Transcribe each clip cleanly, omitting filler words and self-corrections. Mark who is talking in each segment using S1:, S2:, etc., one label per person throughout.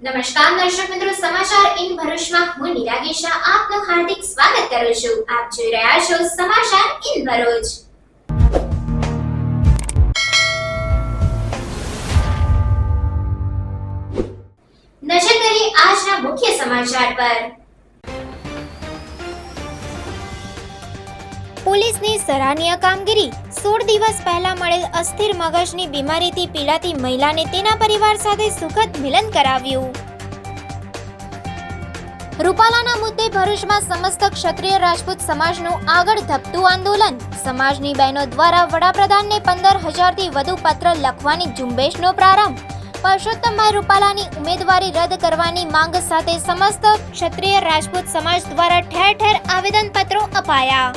S1: નમસ્કાર દર્શક મિત્રો, સમાચાર ઇન ભરૂચમાં હું નિરાગી શાહ આપનું હાર્દિક સ્વાગત કરું છું. આપ જોઈ રહ્યા છો સમાચાર ઇન ભરૂચ. નજર કરીએ આજના મુખ્ય સમાચાર પર.
S2: પોલીસની સરાહનીય કામગીરી. 16 દિવસ પહેલા મળેલ અસ્થિર મગજની બીમારીથી પીડાતી મહિલાને તેના પરિવાર સાથે સુખદ મિલન કરાવ્યું. રૂપાલાના મુદ્દે ભરૂચમાં સમસ્ત ક્ષત્રિય રાજપૂત સમાજનું આગળ ધપતું આંદોલન. સમાજની બહેનો દ્વારા વડાપ્રધાનને 15,000થી વધુ પત્ર લખવાની ઝુંબેશનો પ્રારંભ. પરસોત્તમભાઈ રૂપાલાની ઉમેદવારી રદ કરવાની માંગ સાથે સમસ્ત ક્ષત્રિય રાજપૂત સમાજ દ્વારા ઠેર ઠેર આવેદનપત્રો અપાયા.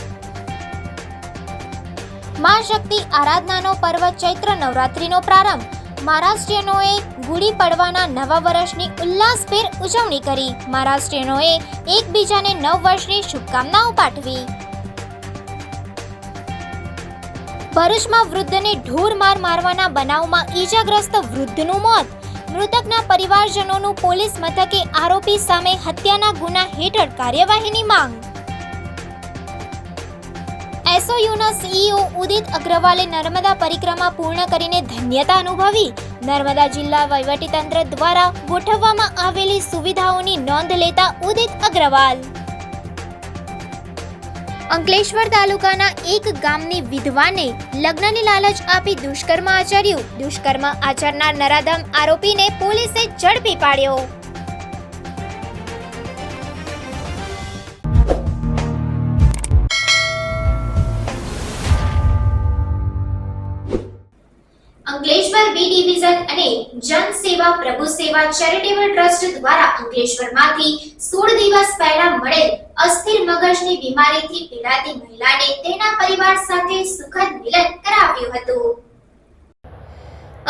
S2: મા શક્તિ આરાધનાનો પર્વ ચૈત્ર નવરાત્રિનો પ્રારંભ. મહારાષ્ટ્રીયનોએ ગુડી પડવાના નવા વર્ષની ઉલ્લાસભેર ઉજવણી કરી. મહારાષ્ટ્રીયનોએ એકબીજાને નવ વર્ષની શુભકામનાઓ પાઠવી. ભરૂચમાં વૃદ્ધને ઢોર માર મારવાના બનાવમાં ઈજાગ્રસ્ત વૃદ્ધનું મોત. મૃતકના પરિવારજનોનું પોલીસ મથકે આરોપી સામે હત્યાના ગુના હેઠળ કાર્યવાહીની માંગ. એસઓયુના સીઈઓ ઉદિત અગ્રવાલે નર્મદા પરિક્રમા પૂર્ણ કરીને ધન્યતા અનુભવી. નર્મદા જિલ્લા વહીવટીતંત્ર દ્વારા ગોઠવવામાં આવેલી સુવિધાઓની નોંધ લેતા ઉદિત અગ્રવાલ. અંકલેશ્વર તાલુકાના એક ગામની વિધવાને લગ્નની લાલચ આપી દુષ્કર્મ આચર્યું. દુષ્કર્મ આચરનાર નરાધમ આરોપીને પોલીસે ઝડપી પાડ્યો.
S1: અંકલેશ્વર બી ડિવિઝન અને જન સેવા પ્રભુ સેવા ચેરિટેબલ ટ્રસ્ટ દ્વારા અંકલેશ્વરમાંથી 16 દિવસ પહેલા મળેલ અસ્થિર મગજની બીમારીથી પીડાતી મહિલાને તેના પરિવાર સાથે સુખદ મિલન કરાવ્યું હતું.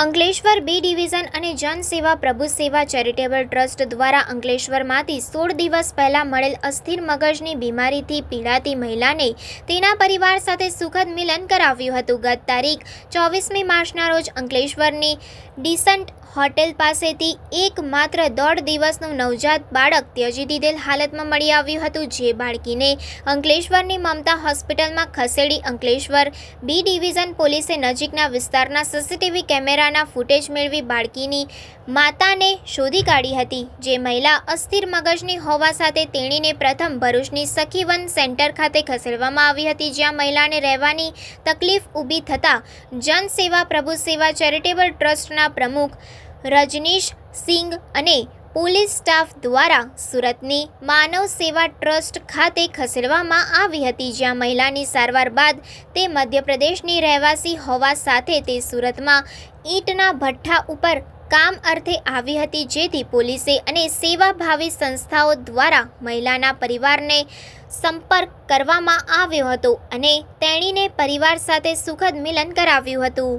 S2: અંકલેશ્વર બી ડિવિઝન અને જન સેવા પ્રભુ સેવા ચેરિટેબલ ટ્રસ્ટ દ્વારા અંકલેશ્વરમાંથી 16 દિવસ પહેલા મળેલ અસ્થિર મગજની બીમારીથી પીડાતી મહિલાને તેના પરિવાર સાથે સુખદ મિલન કરાવ્યું હતું. ગત તારીખ 24મી માર્ચના રોજ અંકલેશ્વરની ડિસન્ટ હોટેલ પાસેથી એક માત્ર 1.5 દિવસનું નવજાત બાળક ત્યજી દીધેલ હાલતમાં મળી આવ્યું હતું. જે બાળકીને અંકલેશ્વરની મમતા હોસ્પિટલમાં ખસેડી અંકલેશ્વર બી ડિવિઝન પોલીસે નજીકના વિસ્તારના સીસીટીવી કેમેરાના ફૂટેજ મેળવી બાળકીની માતાને શોધી કાઢી હતી. જે મહિલા અસ્થિર મગજની હોવા સાથે તેણીને પ્રથમ ભરૂચની સખીવન સેન્ટર ખાતે ખસેડવામાં આવી હતી, જ્યાં મહિલાને રહેવાની તકલીફ ઊભી થતાં જન સેવા પ્રભુ સેવા ચેરિટેબલ ટ્રસ્ટના પ્રમુખ રજનીશ સિંઘ અને પોલીસ સ્ટાફ દ્વારા સુરતની માનવ સેવા ટ્રસ્ટ ખાતે ખસેડવામાં આવી હતી, જ્યાં મહિલાની સારવાર બાદ તે મધ્યપ્રદેશની રહેવાસી હોવા સાથે તે સુરતમાં ઈંટના ભઠ્ઠા ઉપર કામ અર્થે આવી હતી. જેથી પોલીસે અને સેવાભાવી સંસ્થાઓ દ્વારા મહિલાના પરિવારને સંપર્ક કરવામાં આવ્યો હતો અને તેણીને પરિવાર સાથે સુખદ મિલન કરાવ્યું હતું.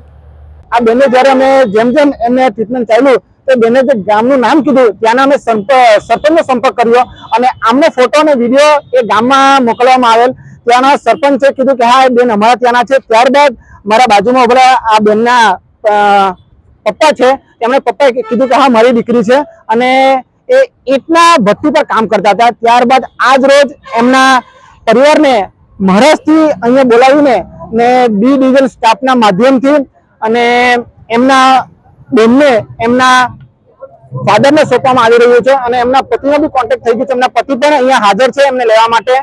S3: આ બેને જ્યારે અમે જેમ એમને ટ્રીટમેન્ટ ચાલ્યું તો બેને જે ગામનું નામ કીધું ત્યાંના અમે સરપંચનો સંપર્ક કર્યો અને આમનો ફોટો અને વિડીયો એ ગામમાં મોકલવામાં આવેલ. ત્યાંના સરપંચે કીધું કે હા એ બેન અમારા ત્યાંના છે. ત્યારબાદ મારા બાજુમાં ઉભેલા આ બેનના પપ્પા છે, તેમણે પપ્પાએ કીધું કે હા મારી દીકરી છે અને એ ઈંટના ભઠ્ઠી પર કામ કરતા હતા. ત્યારબાદ આજ રોજ એમના પરિવારને મહારાષ્ટ્રથી અહીંયા બોલાવીને ને બી ડિવિઝન સ્ટાફના માધ્યમથી અને એમના બેનને એમના ફાધરને સોંપવામાં આવી રહ્યું છે અને એમના પતિનો બી કોન્ટેક્ટ થઈ ગયો છે. એમના પતિ પણ અહીંયા હાજર છે એમને લેવા માટે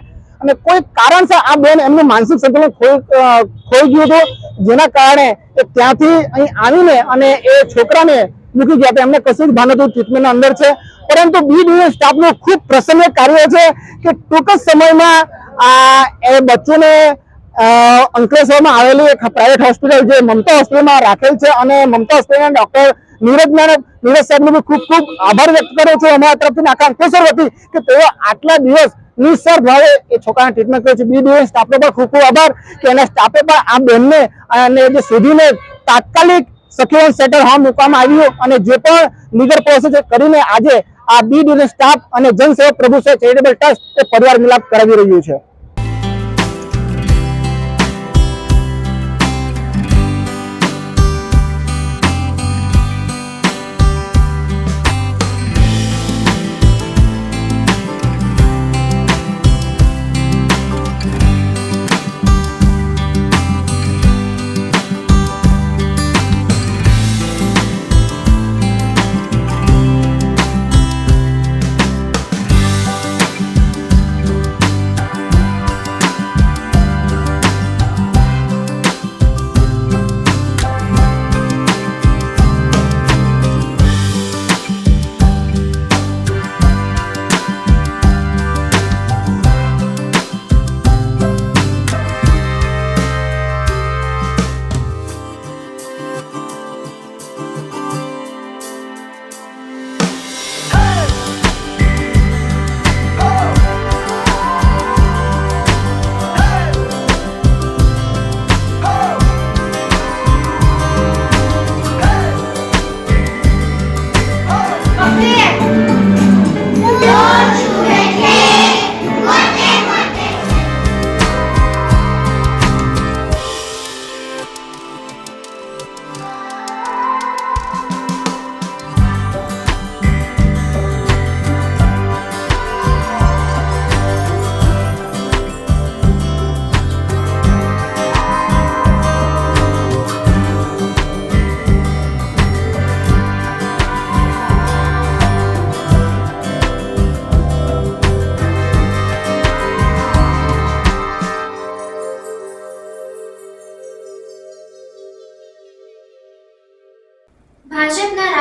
S3: અને કોઈ કારણસર આ બેન એમનું માનસિક સંતુલન ખોઈ ગયું હતું, જેના કારણે એ ત્યાંથી અહીં આવીને અને એ છોકરાને મૂકી ગયા હતા. એમને કશું જ ભાન હતું, ટ્રીટમેન્ટના અંદર છે. પરંતુ બી ડિવિઝન સ્ટાફનું ખૂબ પ્રસન્ન કાર્ય છે કે ટૂંક જ સમયમાં એ બચ્ચોને અંકલેશ્વરમાં આવેલી એક પ્રાઇવેટ હોસ્પિટલ જે મમતા હોસ્પિટલમાં રાખેલ છે અને મમતા હોસ્પિટલના ડોક્ટર નીરજ સાહેબનો બી ખૂબ ખૂબ આભાર વ્યક્ત કર્યો છું અમારા તરફથી આખા અંકલેશ્વર વતી કે તેઓ આટલા દિવસ નિસ્વાર્થ ભાવે એ છોકરાને ટ્રીટમેન્ટ કર્યો છે. બી ડિવિઝન સ્ટાફનો પણ ખૂબ ખૂબ આભાર કે એના સ્ટાફે પણ આ બેનને અને જે શોધીને તાત્કાલિક સખીવન સેન્ટર હોમ મૂકવામાં આવ્યું અને જે પણ લીગલ પ્રોસેસ કરીને આજે આ બી ડિવિઝન સ્ટાફ અને જન સેવા પ્રભુ સેવા ચેરિટેબલ ટ્રસ્ટ એ પરિવાર મિલાપ કરાવી રહ્યું છે.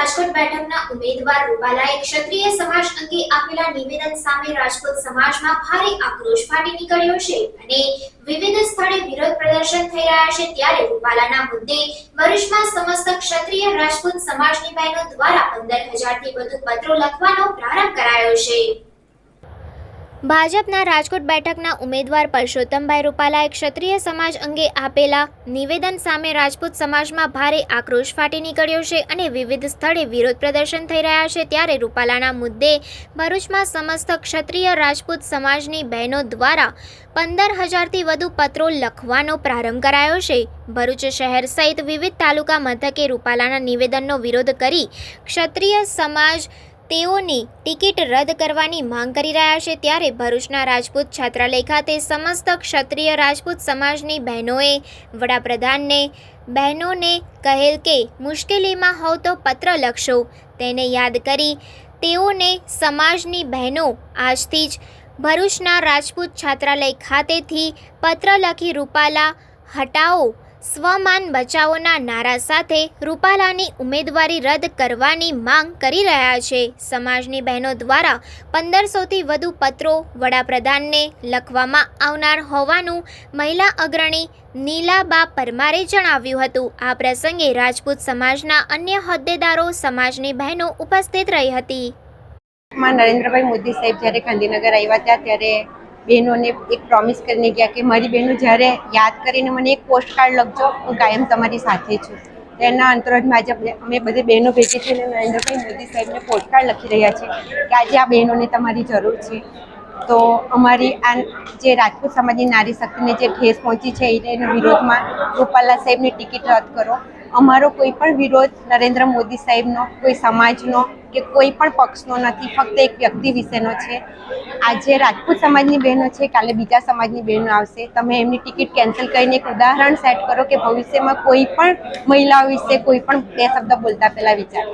S1: રાજકોટ બેઠકના ઉમેદવાર રૂપાલાએ ક્ષત્રિય સમાજ અંગે આપેલા નિવેદન સામે રાજપૂત સમાજમાં ભારે આક્રોશ ફાટી નીકળ્યો છે અને વિવિધ સ્થળે વિરોધ પ્રદર્શન થઈ રહ્યા છે। ત્યારે રૂપાલાના મુદ્દે ભરૂચમાં સમસ્ત ક્ષત્રિય રાજપૂત સમાજની બહેનો દ્વારા 15,000 થી વધુ પત્રો લખવાનો પ્રારંભ કરાયો છે।
S2: ભાજપના રાજકોટ બેઠકના ઉમેદવાર પરસોત્તમભાઈ રૂપાલાએ ક્ષત્રિય સમાજ અંગે આપેલા નિવેદન સામે રાજપૂત સમાજમાં ભારે આક્રોશ ફાટી નીકળ્યો છે અને વિવિધ સ્થળે વિરોધ પ્રદર્શન થઈ રહ્યા છે। ત્યારે રૂપાલાના મુદ્દે ભરૂચમાં સમસ્ત ક્ષત્રિય રાજપૂત સમાજની બહેનો દ્વારા 15,000 થી વધુ પત્રો લખવાનો પ્રારંભ કરાયો છે। ભરૂચ શહેર સહિત વિવિધ તાલુકા મથકે રૂપાલાના નિવેદનનો વિરોધ કરી ક્ષત્રિય સમાજ તેઓની ટિકિટ રદ કરવાની માંગ કરી રહ્યા છે। ત્યારે ભરૂચના રાજપૂત છાત્રાલય ખાતે સમસ્ત ક્ષત્રિય રાજપૂત સમાજની બહેનોએ વડાપ્રધાનને બહેનોને કહેલ કે મુશ્કેલીમાં હોવ તો પત્ર લખશો। તેને યાદ કરી તેઓને સમાજની બહેનો આજથી જ ભરૂચના રાજપૂત છાત્રાલય ખાતેથી પત્ર લખી રૂપાલા હટાવો સ્વમાન બચાવોના નારા સાથે રૂપાલાની ઉમેદવારી રદ કરવાની માંગ કરી રહ્યા છે। સમાજની બહેનો દ્વારા 1500 થી વધુ પત્રો વડાપ્રધાનને લખવામાં આવનાર હોવાનું મહિલા અગ્રણી નીલાબા પરમારે જણાવ્યું હતું। આ પ્રસંગે રાજપૂત સમાજના અન્ય હોદ્દેદારો સમાજની બહેનો ઉપસ્થિત રહી હતી।
S4: નરેન્દ્રભાઈ મોદી સાહેબ જ્યારે ગાંધીનગર આવ્યા હતા ત્યારે બહેનોને એક પ્રોમિસ કરીને ગયા કે મારી બહેનો જ્યારે યાદ કરીને મને એક પોસ્ટ કાર્ડ લખજો, હું કાયમ તમારી સાથે છું। તેના અંતર્ગત આજે અમે બધી બહેનો ભેગી થઈને નરેન્દ્રભાઈ મોદી સાહેબને પોસ્ટ કાર્ડ લખી રહ્યા છે કે આજે આ બહેનોને તમારી જરૂર છે। તો અમારી આ જે રાજપૂત સમાજની નારી શક્તિને જે ઠેસ પહોંચી છે એના વિરોધમાં રૂપાલા સાહેબની ટિકિટ રદ કરો। અમારો કોઈ પણ વિરોધ નરેન્દ્ર મોદી સાહેબનો, કોઈ સમાજનો કે કોઈ પણ પક્ષનો નથી, ફક્ત એક વ્યક્તિ વિશેનો છે। આજે રાજપૂત સમાજની બહેનો છે, કાલે બીજા સમાજની બહેનો આવશે। તમે એમની ટિકિટ કેન્સલ કરીને એક ઉદાહરણ સેટ કરો કે ભવિષ્યમાં કોઈ પણ મહિલાઓ વિશે કોઈ પણ બે શબ્દ બોલતા પહેલા વિચારો।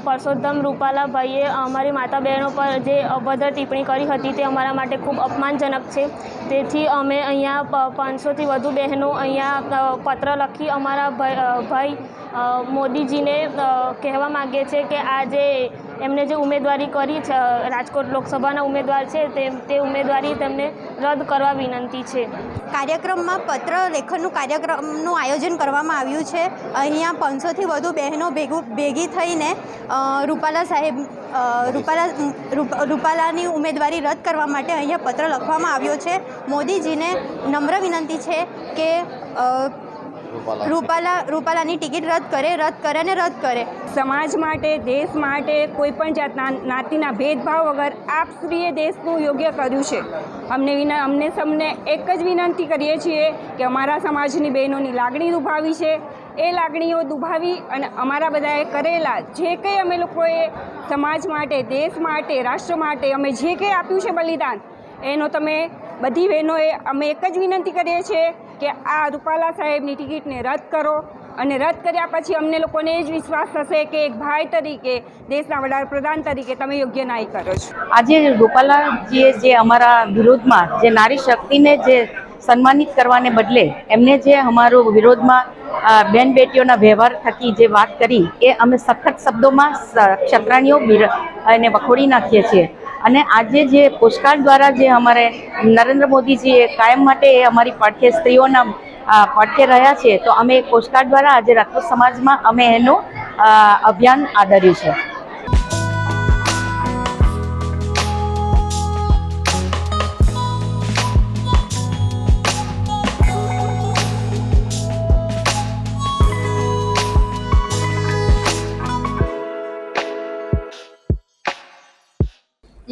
S5: પરસોત્તમ રૂપાલાભાઈએ અમારી માતા બહેનો પર જે અભદ્ર ટિપ્પણી કરી હતી તે અમારા માટે ખૂબ અપમાનજનક છે। તેથી અમે અહીંયા 500 થી વધુ બહેનો અહીંયા પત્ર લખી અમારા ભાઈ મોદીજીને કહેવા માગીએ છીએ કે આ જે એમને જે ઉમેદવારી કરી છે રાજકોટ લોકસભાના ઉમેદવાર છે તે ઉમેદવારી તેમને રદ કરવા વિનંતી છે।
S6: કાર્યક્રમમાં પત્ર લેખનનું કાર્યક્રમનું આયોજન કરવામાં આવ્યું છે। અહીંયા 500 થી વધુ બહેનો ભેગી થઈને રૂપાલાની ઉમેદવારી રદ કરવા માટે અહીંયા પત્ર લખવામાં આવ્યો છે। મોદીજીને નમ્ર વિનંતી છે કે રૂપાલાની ટિકિટ રદ કરે।
S7: સમાજ માટે, દેશ માટે કોઈ પણ જાતના જ્ઞાતિના ભેદભાવ વગર આપશ્રીએ દેશનું યોગ્ય કર્યું છે। અમને સૌને એક જ વિનંતી કરીએ છીએ કે અમારા સમાજની બહેનોની લાગણી દુભાવી છે, એ લાગણીઓ દુભાવી અને અમારા બધાએ કરેલા જે કંઈ અમે લોકોએ સમાજ માટે, દેશ માટે, રાષ્ટ્ર માટે અમે જે કંઈ આપ્યું છે બલિદાન, એનો તમે બધી બહેનોએ અમે એક જ વિનંતી કરીએ છીએ કે આ રૂપાલા સાહેબની ટિકિટને રદ કરો। અને રદ કર્યા પછી અમને લોકોને જ વિશ્વાસ થશે કે એક ભાઈ તરીકે, દેશના વડાપ્રધાન તરીકે તમે યોગ્ય ન્યાય કરો છો।
S8: આજે રૂપાલાજીએ જે અમારા વિરોધમાં જે નારી શક્તિને જે સન્માનિત કરવાને બદલે એમને જે અમારો વિરોધમાં બેન બેટીઓના વ્યવહાર થકી જે વાત કરી એ અમે સખત શબ્દોમાં ક્ષત્રાણીઓ એને વખોડી નાખીએ છીએ। અને આજે જે પોસ્ટકાર્ડ દ્વારા જે અમારે નરેન્દ્ર મોદીજીએ કાયમ માટે અમારી પડખે સ્ત્રીઓના પડખે રહ્યા છે, તો અમે એક પોસ્ટકાર્ડ દ્વારા આજે રાજપૂત સમાજમાં અમે એનું અભિયાન આદર્યું છે।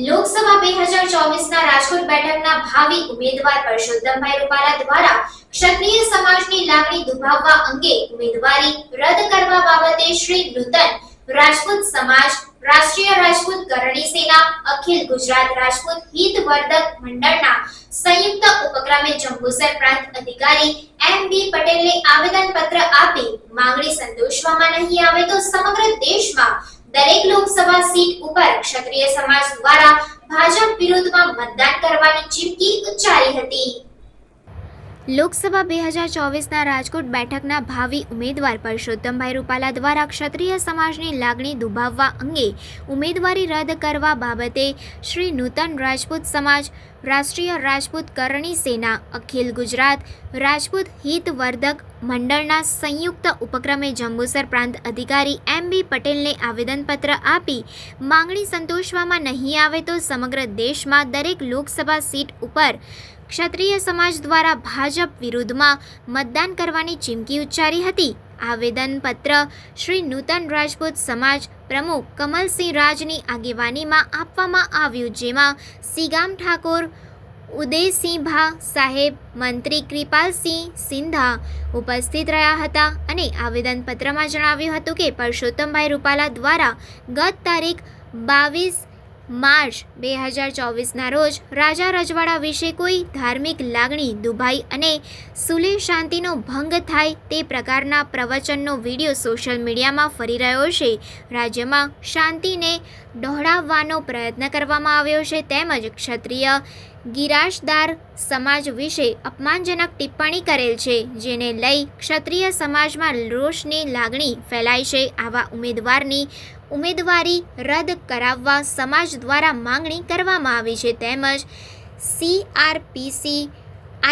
S1: લોકસભા 2024ના રાજકોટ બેઠકના ભાવિ ઉમેદવાર પરસોત્તમભાઈ રૂપાલા દ્વારા ક્ષત્રિય સમાજની લાગણી દુભાવવા અંગે ઉમેદવારી રદ કરવા બાબતે શ્રી નૂતન રાજપૂત સમાજ, રાષ્ટ્રીય રાજપૂત કરણી સેના, અખિલ ગુજરાત રાજપૂત હિતવર્ધક મંડળના સંયુક્ત ઉપક્રમે જંબુસર પ્રાંત અધિકારી M.B. પટેલને આવેદનપત્ર આપી માંગણી સંતોષવામાં નહીં આવે તો સમગ્ર દેશમાં દરેક લોકસભા સીટ ઉપર ક્ષત્રિય સમાજ દ્વારા ભાજપ વિરુદ્ધમાં મતદાન કરવાની ચીમકી ઉચ્ચારી હતી।
S2: લોકસભા 2024ના રાજકોટ બેઠકના ભાવિ ઉમેદવાર પરસોત્તમભાઈ રૂપાલા દ્વારા ક્ષત્રિય સમાજની લાગણી દુભાવવા અંગે ઉમેદવારી રદ કરવા બાબતે શ્રી નૂતન રાજપૂત સમાજ, રાષ્ટ્રીય રાજપૂત કરણી સેના, અખિલ ગુજરાત રાજપૂત હિતવર્ધક મંડળના સંયુક્ત ઉપક્રમે જંબુસર પ્રાંત અધિકારી MB પટેલને આવેદનપત્ર આપી માંગણી સંતોષવામાં નહીં આવે તો સમગ્ર દેશમાં દરેક લોકસભા સીટ ઉપર ક્ષત્રિય સમાજ દ્વારા ભાજપ વિરુદ્ધમાં મતદાન કરવાની ચીમકી ઉચ્ચારી હતી. આવેદનપત્ર શ્રી નૂતન રાજપૂત સમાજ પ્રમુખ કમલસિંહ રાજની આગેવાનીમાં આપવામાં આવ્યું, જેમાં સિગામ ઠાકોર, ઉદયસિંહભા સાહેબ, મંત્રી કૃપાલસિંહ સિંધા ઉપસ્થિત રહ્યા હતા અને આવેદનપત્રમાં જણાવ્યું હતું કે પરસોત્તમભાઈ રૂપાલા દ્વારા ગત તારીખ 22 માર્ચ 2024ના રોજ રાજા રજવાડા વિશે કોઈ ધાર્મિક લાગણી દુભાઈ અને સુલેહ શાંતિનો ભંગ થાય તે પ્રકારના પ્રવચનનો વિડીયો સોશિયલ મીડિયામાં ફરી રહ્યો છે. રાજ્યમાં શાંતિને ડહોળાવવાનો પ્રયત્ન કરવામાં આવ્યો છે તેમજ ક્ષત્રિય ગિરાશદાર સમાજ વિશે અપમાનજનક ટિપ્પણી કરેલ છે, જેને લઈ ક્ષત્રિય સમાજમાં રોષની લાગણી ફેલાઈ છે. આવા ઉમેદવારની ઉમેદવારી રદ કરાવવા સમાજ દ્વારા માંગણી કરવામાં આવી છે તેમજ CRPC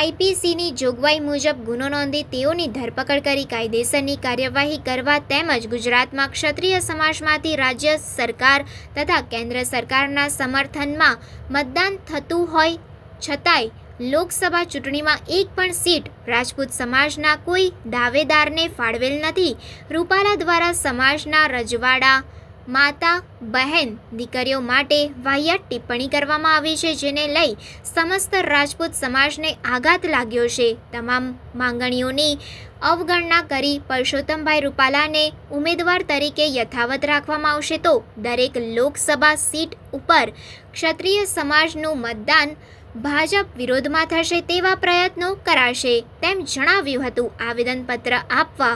S2: IPCની જોગવાઈ મુજબ ગુનો નોંધી તેઓની ધરપકડ કરી કાયદેસરની કાર્યવાહી કરવા તેમજ ગુજરાતમાં ક્ષત્રિય સમાજમાંથી રાજ્ય સરકાર તથા કેન્દ્ર સરકારના સમર્થનમાં મતદાન થતું હોય છતાંય લોકસભા ચૂંટણીમાં એક પણ સીટ રાજપૂત સમાજના કોઈ દાવેદારને ફાળવેલ નથી. રૂપાલા દ્વારા સમાજના રજવાડા, માતા, બહેન, દીકરીઓ માટે વાહિયાત ટિપ્પણી કરવામાં આવી છે, જેને લઈ સમસ્ત રાજપૂત સમાજને આઘાત લાગ્યો છે. તમામ માંગણીઓની અવગણના કરી પરસોત્તમભાઈ રૂપાલાને ઉમેદવાર તરીકે યથાવત રાખવામાં આવશે તો દરેક લોકસભા સીટ ઉપર ક્ષત્રિય સમાજનું મતદાન ભાજપ વિરોધમાં થશે તેવા પ્રયત્નો કરાશે તેમ જણાવ્યું હતું. આવેદનપત્ર આપવા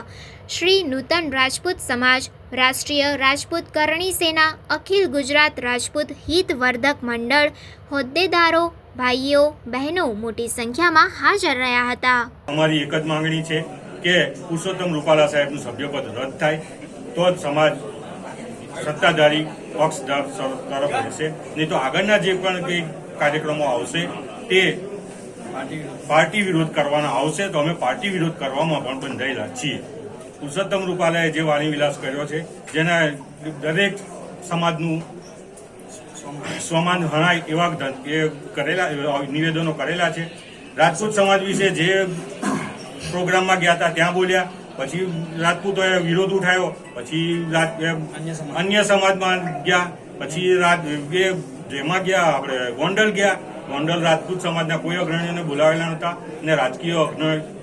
S2: શ્રી નૂતન રાજપૂત સમાજ, રાષ્ટ્રીય રાજપૂત કરણી સેના, અખિલ ગુજરાત રાજપૂત હિતવર્ધક મંડળ હોદ્દેદારો, ભાઈઓ બહેનો મોટી સંખ્યામાં હાજર રહ્યા હતા.
S9: અમારી એક જ માંગણી છે કે પુરુષોત્તમ રૂપાલા સાહેબનું સભ્યપદ રદ થાય તો જ સમાજ સત્તાધારી પક્ષ તરફ રહેશે, નહીં તો આગળના જે પણ કંઈ કાર્યક્રમો આવશે તે પાર્ટી વિરોધ કરવાના આવશે તો અમે પાર્ટી વિરોધ કરવામાં પણ બંધાયેલા છીએ. પુરુષોત્તમ રૂપાલાએ જે વાણી વિલાસ કર્યો છે, જેના દરેક સમાજનું સ્વમાન હણાય એવા એ કરેલા નિવેદનો કરેલા છે. રાજપૂત સમાજ વિશે જે પ્રોગ્રામમાં ગયા હતા ત્યાં બોલ્યા, પછી રાજપૂતોએ વિરોધ ઉઠાવ્યો, પછી અન્ય સમાજમાં ગયા, પછી જેમાં ગયા આપણે ગોંડલ ગયા. ગોંડલ રાજપૂત સમાજના કોઈ અગ્રણીઓને બોલાવેલા નહોતા અને રાજકીય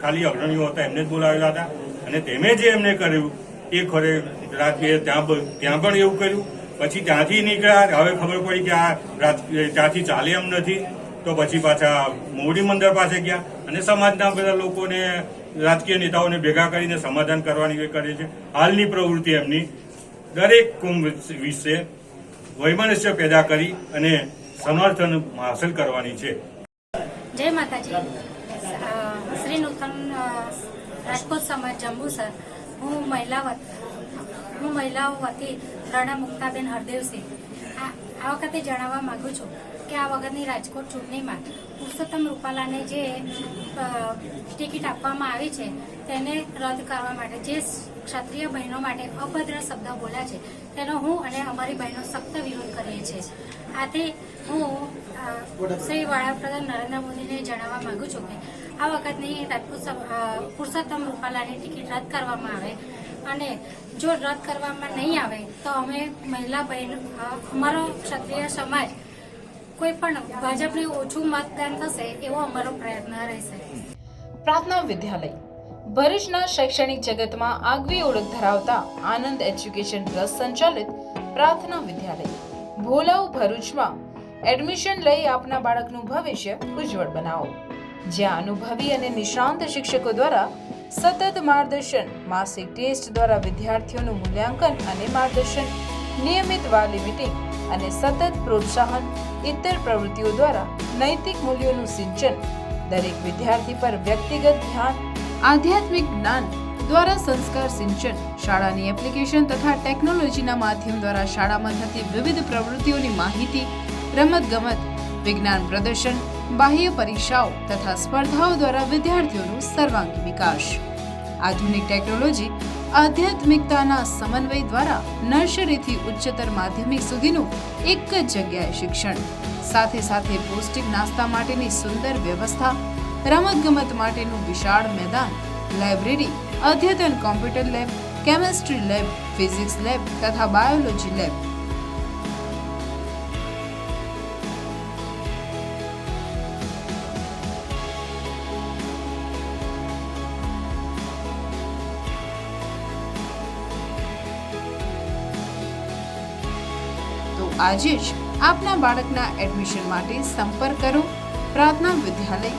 S9: ખાલી અગ્રણીઓ હતા એમને જ બોલાવેલા હતા અને તેમે જે એમને કર્યું એ ખરે ત્યાં પણ એવું કર્યું. પછી ત્યાંથી નીકળ્યા, હવે ખબર પડી કે આ ત્યાંથી ચાલે એમ નથી તો પછી પાછા મોવડી મંદિર પાસે ગયા અને સમાજના બધા લોકોને, રાજકીય નેતાઓને ભેગા કરીને સમાધાન કરવાની કરે છે. હાલની પ્રવૃત્તિ એમની દરેક કુંભ વિશે વૈમનસ્ય પેદા કરી અને સમર્થન હાંસલ કરવાની છે.
S10: જય માતાજી. શ્રી નૂતન રાજપૂત સમાજ જંબુસર. હું મહિલાઓ વતી રાણા મુક્તાબેન હરદેવસિંહ આ વખતે જણાવવા માંગુ છું કે આ વખતની રાજકોટ ચૂંટણીમાં પુરુષોત્તમ રૂપાલાને જે ટિકિટ આપવામાં આવી છે તેને રદ કરવા માટે જે ક્ષત્રિય બહેનો માટે અભદ્ર શબ્દ બોલ્યા છે તેનો હું અને અમારી બહેનો સખ્ત વિરોધ કરીએ છીએ. આથી હું શ્રી વડાપ્રધાન નરેન્દ્ર મોદીને જણાવવા માંગુ છું કે આ વખતની પુરુષોત્તમ રૂપાલાની ટિકિટ રદ કરવામાં આવે અને જો રદ કરવામાં નહીં આવે તો અમે મહિલા બહેનો, અમારો ક્ષત્રિય સમાજ કોઈ પણ ભાજપને ઓછું મતદાન થશે એવો અમારો પ્રયત્ન રહેશે.
S11: પ્રાર્થના વિદ્યાલય ભરૂચના શૈક્ષણિક જગતમાં આગવી ઓળખ ધરાવતા આનંદ એજ્યુકેશન ટ્રસ્ટ સંચાલિત પ્રાર્થના વિદ્યાલય ભોલાવ ભરૂચમાં એડમિશન લઈ આપના બાળકનું ભવિષ્ય ઉજ્જવળ બનાવો. જ્યાં અનુભવી અને નિષ્ણાંત શિક્ષકો દ્વારા સતત માર્ગદર્શન, માસિક ટેસ્ટ દ્વારા વિદ્યાર્થીઓનું મૂલ્યાંકન અને માર્ગદર્શન, નિયમિત વાલી મીટિંગ અને સતત પ્રોત્સાહન, ઇતર પ્રવૃત્તિઓ દ્વારા નૈતિક મૂલ્યોનું સિંચન, દરેક વિદ્યાર્થી પર વ્યક્તિગત ધ્યાન, આધ્યાત્મિક જ્ઞાન દ્વારા સંસ્કાર સિંચન, શાળાની એપ્લિકેશન તથા ટેકનોલોજીના માધ્યમ દ્વારા શાળામાં થતી વિવિધ પ્રવૃત્તિઓની માહિતી, રમતગમત, વિજ્ઞાન પ્રદર્શન, બાહ્ય પરીક્ષાઓ તથા સ્પર્ધાઓ દ્વારા વિદ્યાર્થીઓનો સર્વાંગી વિકાસ. આધુનિક ટેકનોલોજી, આધ્યાત્મિકતાના સમન્વય દ્વારા નર્સરીથી ઉચ્ચતર માધ્યમિક સુધીનું એક જ જગ્યાએ શિક્ષણ, સાથે સાથે પૌષ્ટિક નાસ્તા માટેની સુંદર વ્યવસ્થા, રમતગમત માટેનું વિશાળ મેદાન, લાઇબ્રેરી, અદ્યતન computer lab, chemistry lab, physics lab તથા બાયોલોજી લેબ. તો આજે જ આપના બાળકના એડમિશન માટે સંપર્ક કરો પ્રાર્થના વિદ્યાલય,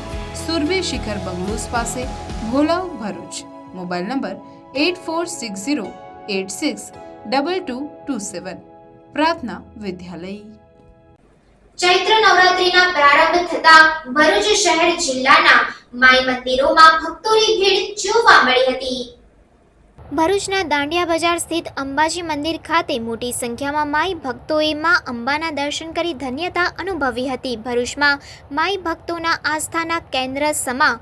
S11: સુરભી શિખર બંગલોઝ પાસે, ભોલાવ, ભરૂચ. Mobile number 8460862227. પ્રાર્થના વિદ્યાલય.
S1: ચૈત્ર નવરાત્રીના પ્રારંભ થતા ભરૂચ શહેર જિલ્લાના માઈ મંદિરોમાં ભક્તોની ભીડ જોવા મળી હતી.
S2: ભરૂચના દાંડિયા બજાર સ્થિત અંબાજી મંદિર ખાતે મોટી સંખ્યામાં માઈ ભક્તોએ મા અંબાના દર્શન કરી ધન્યતા અનુભવી હતી. ભરૂચમાં માઈ ભક્તોના આસ્થાના કેન્દ્ર સમા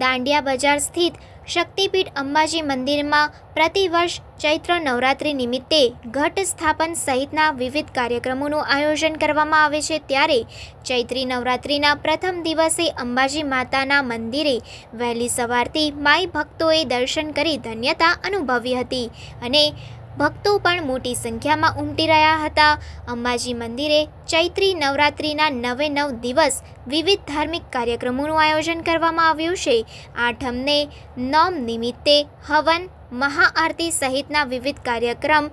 S2: દાંડિયા બજાર સ્થિત શક્તિપીઠ અંબાજી મંદિરમાં પ્રતિવર્ષ ચૈત્ર નવરાત્રિ નિમિત્તે ઘટ સ્થાપન સહિતના વિવિધ કાર્યક્રમોનું આયોજન કરવામાં આવે છે. ત્યારે ચૈત્રી નવરાત્રિના પ્રથમ દિવસે અંબાજી માતાના મંદિરે વહેલી સવારથી માઈ ભક્તોએ દર્શન કરી ધન્યતા અનુભવી હતી અને ભક્તો પણ મોટી સંખ્યામાં ઉમટી રહ્યા હતા. અંબાજી મંદિરે ચૈત્રી નવરાત્રિના 9 દિવસ વિવિધ ધાર્મિક કાર્યક્રમોનું આયોજન કરવામાં આવ્યું છે. આઠમને નોમ નિમિત્તે હવન, મહાઆરતી સહિતના વિવિધ કાર્યક્રમ,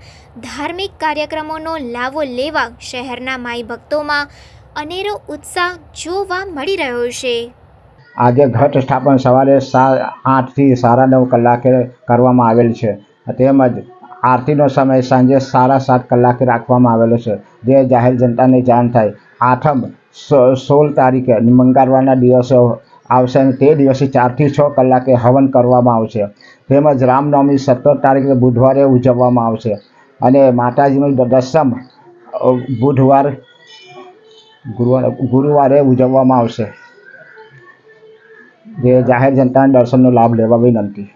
S2: ધાર્મિક કાર્યક્રમોનો લાવો લેવા શહેરના માઈ ભક્તોમાં અનેરો ઉત્સાહ જોવા મળી રહ્યો છે.
S3: આજે ઘટ સ્થાપન સવારે 8 થી 9:30 કલાકે કરવામાં આવેલ છે. તેમજ આરતીનો સમય સાંજે 7:30 કલાકે રાખવામાં આવેલો છે, જે જાહેર જનતાને જાણ થાય. આઠમ 16 તારીખે મંગળવારના દિવસે આવશે અને તે દિવસે 4 થી 6 કલાકે હવન કરવામાં આવશે. તેમજ રામનવમી 17 તારીખે બુધવારે ઉજવવામાં આવશે અને માતાજીનું દસમ ગુરુવારે ઉજવવામાં આવશે, જે જાહેર જનતાને દર્શનનો લાભ લેવા વિનંતી.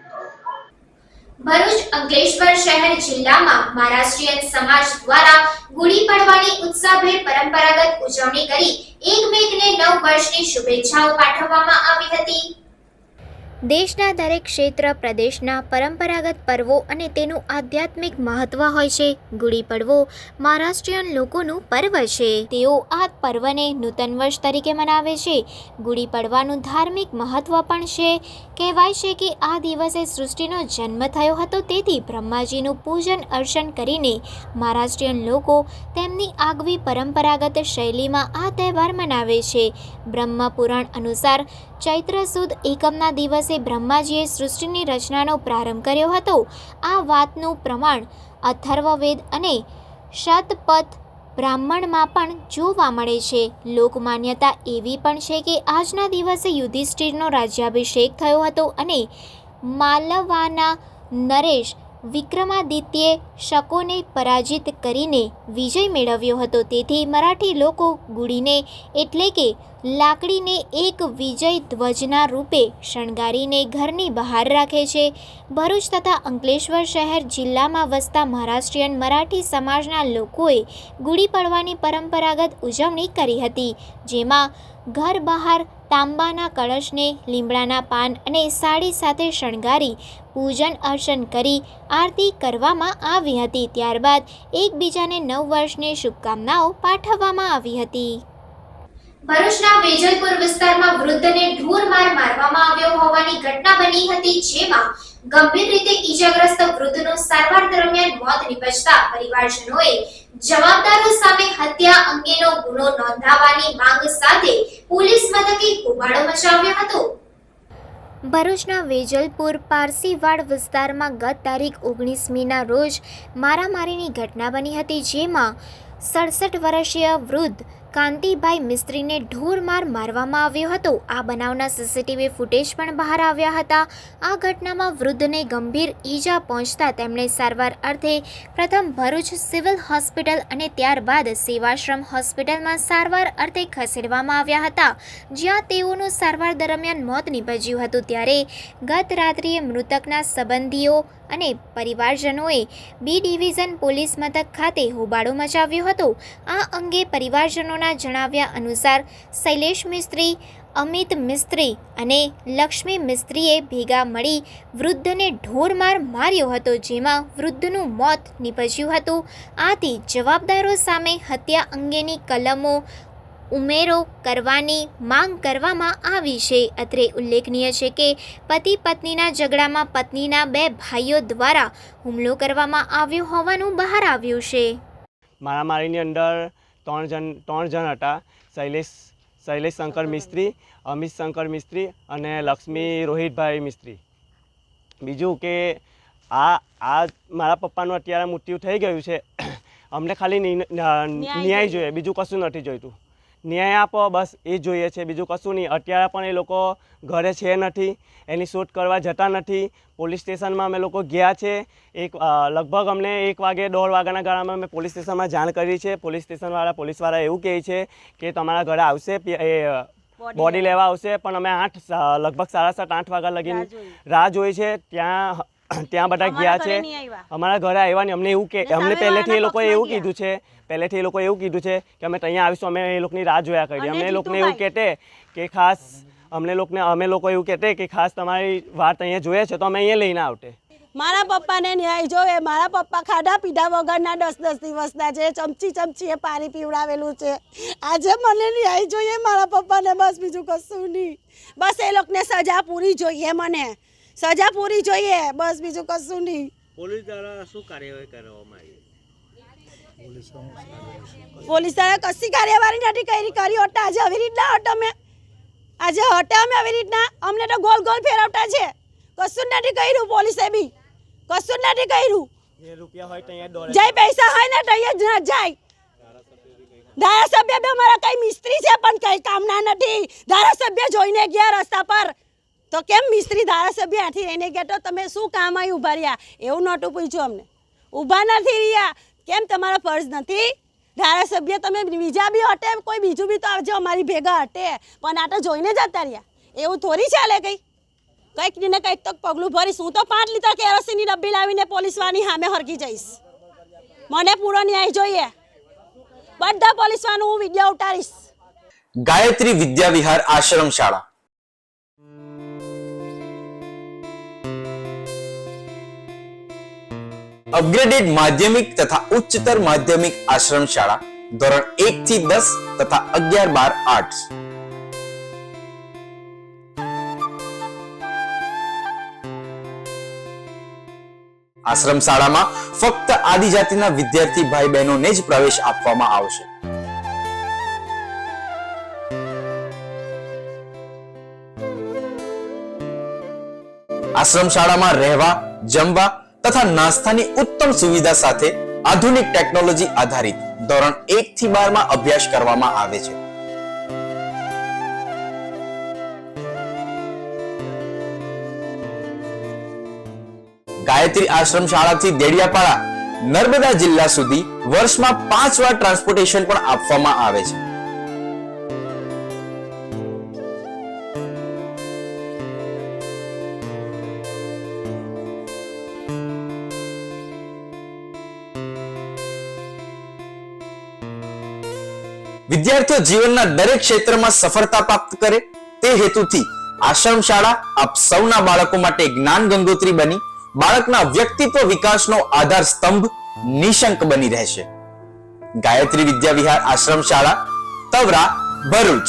S1: ભરૂચ અંકલેશ્વર શહેર જિલ્લામાં મહારાષ્ટ્રીયન સમાજ દ્વારા ગુડી પડવાની ઉત્સાહભેર પરંપરાગત ઉજવણી કરી એકમેકને નવ વર્ષની શુભેચ્છાઓ પાઠવવામાં આવી હતી.
S2: દેશના દરેક ક્ષેત્ર પ્રદેશના પરંપરાગત પર્વો અને તેનું આધ્યાત્મિક મહત્વ હોય છે. ગુડી પડવો મહારાષ્ટ્રીયન લોકોનું પર્વ છે. તેઓ આ પર્વને નૂતન વર્ષ તરીકે મનાવે છે. ગુડી પડવાનું ધાર્મિક મહત્વ પણ છે. કહેવાય છે કે આ દિવસે સૃષ્ટિનો જન્મ થયો હતો, તેથી બ્રહ્માજીનું પૂજન અર્ચન કરીને મહારાષ્ટ્રીયન લોકો તેમની આગવી પરંપરાગત શૈલીમાં આ તહેવાર મનાવે છે. બ્રહ્મપુરાણ અનુસાર ચૈત્ર સુદ એકમના દિવસે બ્રહ્માજીએ સૃષ્ટિની રચનાનો પ્રારંભ કર્યો હતો. આ વાતનું પ્રમાણ અથર્વવેદ અને શતપથ બ્રાહ્મણમાં પણ જોવા મળે છે. લોકમાન્યતા એવી પણ છે કે આજના દિવસે યુધિષ્ઠિરનો રાજ્યાભિષેક થયો હતો અને માલવાના નરેશ વિક્રમાદિત્યે શકોને પરાજિત કરીને વિજય મેળવ્યો હતો. તેથી મરાઠી લોકો ગુડીને એટલે કે લાકડીને એક વિજય ધ્વજના રૂપે શણગારીને ઘરની બહાર રાખે છે. ભરૂચ તથા અંકલેશ્વર શહેર જિલ્લામાં વસતા મહારાષ્ટ્રીયન મરાઠી સમાજના લોકોએ ગુડી પડવાની પરંપરાગત ઉજવણી કરી હતી, જેમાં ઘર બહાર તાંબાના કળશને લીમડાના પાન અને સાડી સાથે શણગારી પૂજન અર્ચન કરી આરતી કરવામાં આવી હતી. ત્યારબાદ એકબીજાને નવ વર્ષની શુભકામનાઓ પાઠવવામાં આવી હતી.
S1: ભરૂચના વેજલપુર વિસ્તારમાં વૃદ્ધને ઢોર મારવામાં આવ્યો હોવાની ઘટના બની હતી, જેમાં ગંભીર રીતે ઈજાગ્રસ્ત વૃદ્ધનું સારવાર દરમિયાન મોત નિપજતા પરિવારજનોએ જવાબદારો સામે હત્યા અંગેનો ગુનો નોંધાવવાની માંગ સાથે પોલીસ મથકે હોબાળો મચાવ્યો હતો.
S2: ભરૂચના વેજલપુર પારસીવાડ વિસ્તારમાં ગત તારીખ 19મીના રોજ મારામારીની ઘટના બની હતી, જેમાં 67 વર્ષીય વૃદ્ધ કાંતિભાઈ મિસ્ત્રીને ઢોરમાર મારવામાં આવ્યો હતો. આ બનાવના સીસીટીવી ફૂટેજ પણ બહાર આવ્યા હતા. આ ઘટનામાં વૃદ્ધને ગંભીર ઈજા પહોંચતા તેમણે સારવાર અર્થે પ્રથમ ભરૂચ સિવિલ હોસ્પિટલ અને ત્યારબાદ સેવાશ્રમ હોસ્પિટલમાં સારવાર અર્થે ખસેડવામાં આવ્યા હતા, જ્યાં તેઓનું સારવાર દરમિયાન મોત નીપજ્યું હતું. ત્યારે ગત રાત્રિએ મૃતકના સંબંધીઓ અને પરિવારજનોએ બી ડિવિઝન પોલીસ મથક ખાતે હોબાળો મચાવ્યો હતો. આ અંગે પરિવારજનોના જણાવ્યા અનુસાર શૈલેષ મિસ્ત્રી, અમિત મિસ્ત્રી અને લક્ષ્મી મિસ્ત્રીએ ભેગા મળી વૃદ્ધને ઢોરમાર માર્યો હતો, જેમાં વૃદ્ધનું મોત નીપજ્યું હતું. આથી જવાબદારો સામે હત્યા અંગેની કલમો ઉમેરો કરવાની માંગ કરવામાં આવી છે. અત્રે ઉલ્લેખનીય છે કે પતિ પત્નીના ઝઘડામાં પત્નીના 2 ભાઈઓ દ્વારા હુમલો કરવામાં આવ્યો હોવાનું બહાર આવ્યું છે.
S12: મારામારીની અંદર ત્રણ જણ હતા. શૈલેષ શંકર મિસ્ત્રી, અમિત શંકર મિસ્ત્રી અને લક્ષ્મી રોહિતભાઈ મિસ્ત્રી. બીજું કે આ મારા પપ્પાનું અત્યારે મૃત્યુ થઈ ગયું છે. અમને ખાલી ન્યાય જોઈએ, બીજું કશું નથી જોઈતું. ન્યાય આપો, બસ એ જોઈએ છે, બીજું કશું નહીં. અત્યારે પણ એ લોકો ઘરે છે નથી, એની શોધ કરવા જતા નથી. પોલીસ સ્ટેશનમાં અમે લોકો ગયા છે. લગભગ અમને 1 વાગે 1:30 વાગ્યાના ગાળામાં અમે પોલીસ સ્ટેશનમાં જાણ કરી છે. પોલીસવાળા એવું કહે છે કે તમારા ઘરે આવશે, બોડી લેવા આવશે, પણ અમે લગભગ 7:30-8 વાગ્યા લગીને રાહ જોઈ છે. ત્યાં બધા ગયા છે, અમારા ઘરે આવ્યા નહીં. અમને પહેલેથી એ લોકોએ એવું કીધું છે કે અમે ત્યાં આવીશું, અમે એ લોકોની રાહ જોયા કરીએ. અમે એ લોકોને એવું કહેતે કે ખાસ અમે લોકો એવું કહેતે કે ખાસ તમારી વાત અહીંયા જોઈએ છે તો અમે અહીંયા લઈને આવતે.
S13: મારા પપ્પાને ન્યાય જોવે. મારા પપ્પા ખાધા પીધા વગરના 10 દિવસના છે. ચમચીએ પાણી પીવડાવેલું છે. આજે મને ન્યાય જોઈએ મારા પપ્પાને, બસ બીજું કશું નહીં. બસ એ લોકોને સજા પૂરી જોઈએ, મને સજા પૂરી જોઈએ, બસ બીજું કશું નહીં.
S12: પોલીસ દ્વારા શું કાર્યવાહી કરવામાં આવી?
S13: પોલીસ દ્વારા કશી કાર્યવાહી નથી કરી હોતા. આજે આવી રીતના હટ અમે આવી રીતના અમને તો ગોલ ફેરવતા છે. કશું નથી કર્યું પોલીસે, બી કશું નથી કર્યું. જય પૈસા હોય ને તો જ જાય. ધારાસભ્ય બી અમારા કઈ મિસ્ત્રી છે પણ કઈ કામના નથી. ધારાસભ્ય જોઈને ગયા રસ્તા પર, તો કેમ મિસ્ત્રી ધારાસભ્ય આથી રહીને ગયા તો તમે શું કામ આવી ઊભા રહ્યા? એવું નહોતું પૂછ્યું અમને. ઊભા નથી રહ્યા કેમ? તમારા ફરજ નથી? ધારાસભ્ય તમે બીજા બી હટે, કોઈ બીજું બી તો આવજો અમારી ભેગા હટે, પણ આ તો જોઈને જતા રહ્યા. એવું થોડી ચાલે? કંઈક ને કંઈક તો પગલું ભરીશ. હું તો 5 લીટર કેરોસીનની ડબ્બી લાવીને પોલીસવાળાની સામે હરકી જઈશ. મને પૂરો ન્યાય જોઈએ. બધા પોલીસવાળાનું હું વિડીયો ઉતારીશ.
S14: ગાયત્રી વિદ્યા વિહાર આશ્રમ શાળા અપગ્રેડેડ માધ્યમિક તથા ઉચ્ચતર માધ્યમિક આશ્રમ શાળા ધોરણ 1 થી 10 તથા 11-12 આર્ટ્સ. આશ્રમ શાળામાં ફક્ત આદિજાતિના વિદ્યાર્થી ભાઈ બહેનોને જ પ્રવેશ આપવામાં આવશે. આશ્રમ શાળામાં રહેવા, જમવા તથા નાસ્તાની ઉત્તમ સુવિધા સાથે આધુનિક ટેકનોલોજી આધારિત ધોરણ 1 થી 12 માં અભ્યાસ કરવામાં આવે છે. ગાયત્રી આશ્રમ શાળાથી દેડિયાપાડા, નર્મદા જિલ્લા સુધી વર્ષમાં 5 વાર ટ્રાન્સપોર્ટેશન પણ આપવામાં આવે છે. વિદ્યાર્થીઓ જીવનના દરેક ક્ષેત્રમાં સફળતા પ્રાપ્ત કરે તે હેતુથી આશ્રમ શાળા આપ સૌના બાળકો માટે જ્ઞાન ગંગોત્રી બની બાળકના વ્યક્તિત્વ વિકાસનો આધાર સ્તંભ નિશંક બની રહેશે. ગાયત્રી વિદ્યા વિહાર આશ્રમ શાળા, તવરા, ભરૂચ.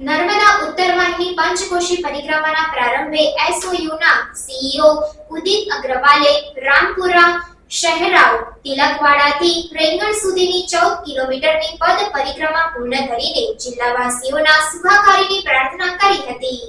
S1: નર્મદા ઉત્તર વાહિની પંચકોશી પરિક્રમાના પ્રારંભે એસઓયુના સીઈઓ ઉદિત અગ્રવાલે રામપુરા, શહેરાવ, તિલકવાડાથી રેંગણ સુધીની 14 કિલોમીટરની પદ પરિક્રમા પૂર્ણ કરીને જિલ્લાવાસીઓના સુખાકારીની પ્રાર્થના કરી હતી.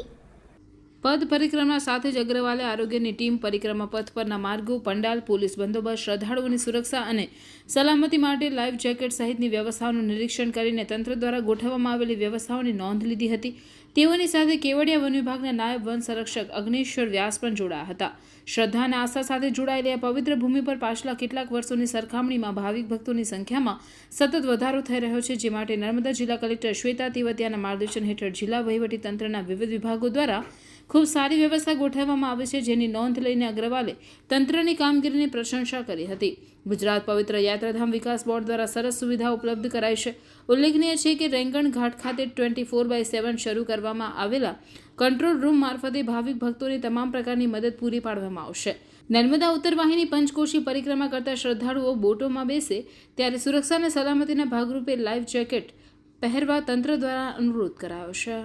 S11: પદ પરિક્રમા સાથે જ અગ્રવાલે આરોગ્યની ટીમ પરિક્રમા પથ પરના માર્ગો, પંડાલ, પોલીસ બંદોબસ્ત, શ્રદ્ધાળુઓની સુરક્ષા અને સલામતી માટે લાઈફ જેકેટ સહિતની વ્યવસ્થાઓનું નિરીક્ષણ કરીને તંત્ર દ્વારા ગોઠવવામાં આવેલી વ્યવસ્થાઓની નોંધ લીધી હતી. તેઓની સાથે કેવડિયા વન વિભાગના નાયબ વન સંરક્ષક અગ્નેશ્વર વ્યાસ પણ જોડાયા હતા. શ્રદ્ધા અને આસ્થા સાથે જોડાયેલી આ પવિત્ર ભૂમિ પર પાછલા કેટલાક વર્ષોની સરખામણીમાં ભાવિક ભક્તોની સંખ્યામાં સતત વધારો થઈ રહ્યો છે, જે માટે નર્મદા જિલ્લા કલેક્ટર શ્વેતા તેવતિયાના માર્ગદર્શન હેઠળ જિલ્લા વહીવટી તંત્રના વિવિધ વિભાગો દ્વારા ખૂબ સારી વ્યવસ્થા ગોઠવવામાં આવી છે, જેની નોંધ લઈને અગ્રવાલે તંત્રની કામગીરીની પ્રશંસા કરી હતી. ગુજરાત પવિત્ર યાત્રાધામ વિકાસ બોર્ડ દ્વારા સરસ સુવિધા ઉપલબ્ધ કરાઈ છે. ઉલ્લેખનીય છે કે રેંગણ ઘાટ ખાતે 24/7 શરૂ કરવામાં આવેલા કંટ્રોલ રૂમ મારફતે ભાવિક ભક્તોને તમામ પ્રકારની મદદ પૂરી પાડવામાં આવશે. નર્મદા ઉત્તર વાહિની પંચકોશી પરિક્રમા કરતા શ્રદ્ધાળુઓ બોટોમાં બેસે ત્યારે સુરક્ષા અને સલામતીના ભાગરૂપે લાઈફ જેકેટ પહેરવા તંત્ર દ્વારા અનુરોધ કરાયો છે.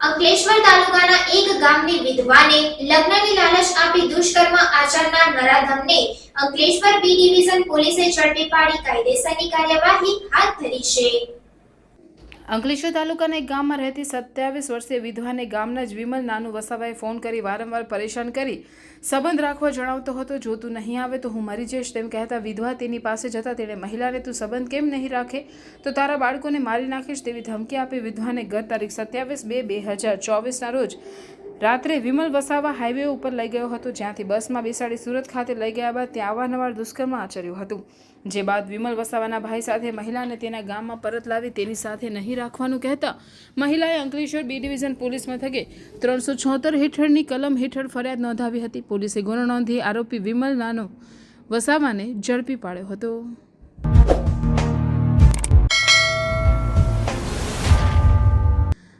S1: અંકલેશ્વર તાલુકાના એક ગામની વિધવાને લગ્નની લાલચ આપી દુષ્કર્મ આચરનાર નરાધમને અંકલેશ્વર બી ડિવિઝન પોલીસે ઝડપી પાડી કાયદેસરની કાર્યવાહી હાથ ધરી છે.
S11: અંકલેશ્વર તાલુકાના એક ગામમાં રહેતી 27 વર્ષીય વિધવાને ગામના જ વિમલ નાનુ વસાવાએ ફોન કરી વારંવાર પરેશાન કરી સંબંધ રાખવા જણાવતો હતો. જો તું નહીં આવે તો હું મરી જઈશ તેમ કહેતા વિધવા તેની પાસે જતા તેણે મહિલાને તું સંબંધ કેમ નહીં રાખે તો તારા બાળકોને મારી નાખીશ તેવી ધમકી આપી વિધવાને ગત તારીખ 27/2/2024 રોજ રાત્રે વિમલ વસાવા હાઈવે ઉપર લઈ ગયો હતો, જ્યાંથી બસમાં બેસાડી સુરત ખાતે લઈ ગયા બાદ ત્યાં અવારનવાર દુષ્કર્મ આચર્યું હતું. જે બાદ વિમલ વસાવાના ભાઈ સાથે મહિલાને તેના ગામમાં પરત લાવી તેની સાથે નહીં રાખવાનું કહેતા મહિલાએ અંકલેશ્વર બી ડિવિઝન પોલીસ મથકે 376 હેઠળની કલમ હેઠળ ફરિયાદ નોંધાવી હતી. પોલીસે ગુનો નોંધી આરોપી વિમલ નાનો વસાવાને ઝડપી પાડ્યો હતો.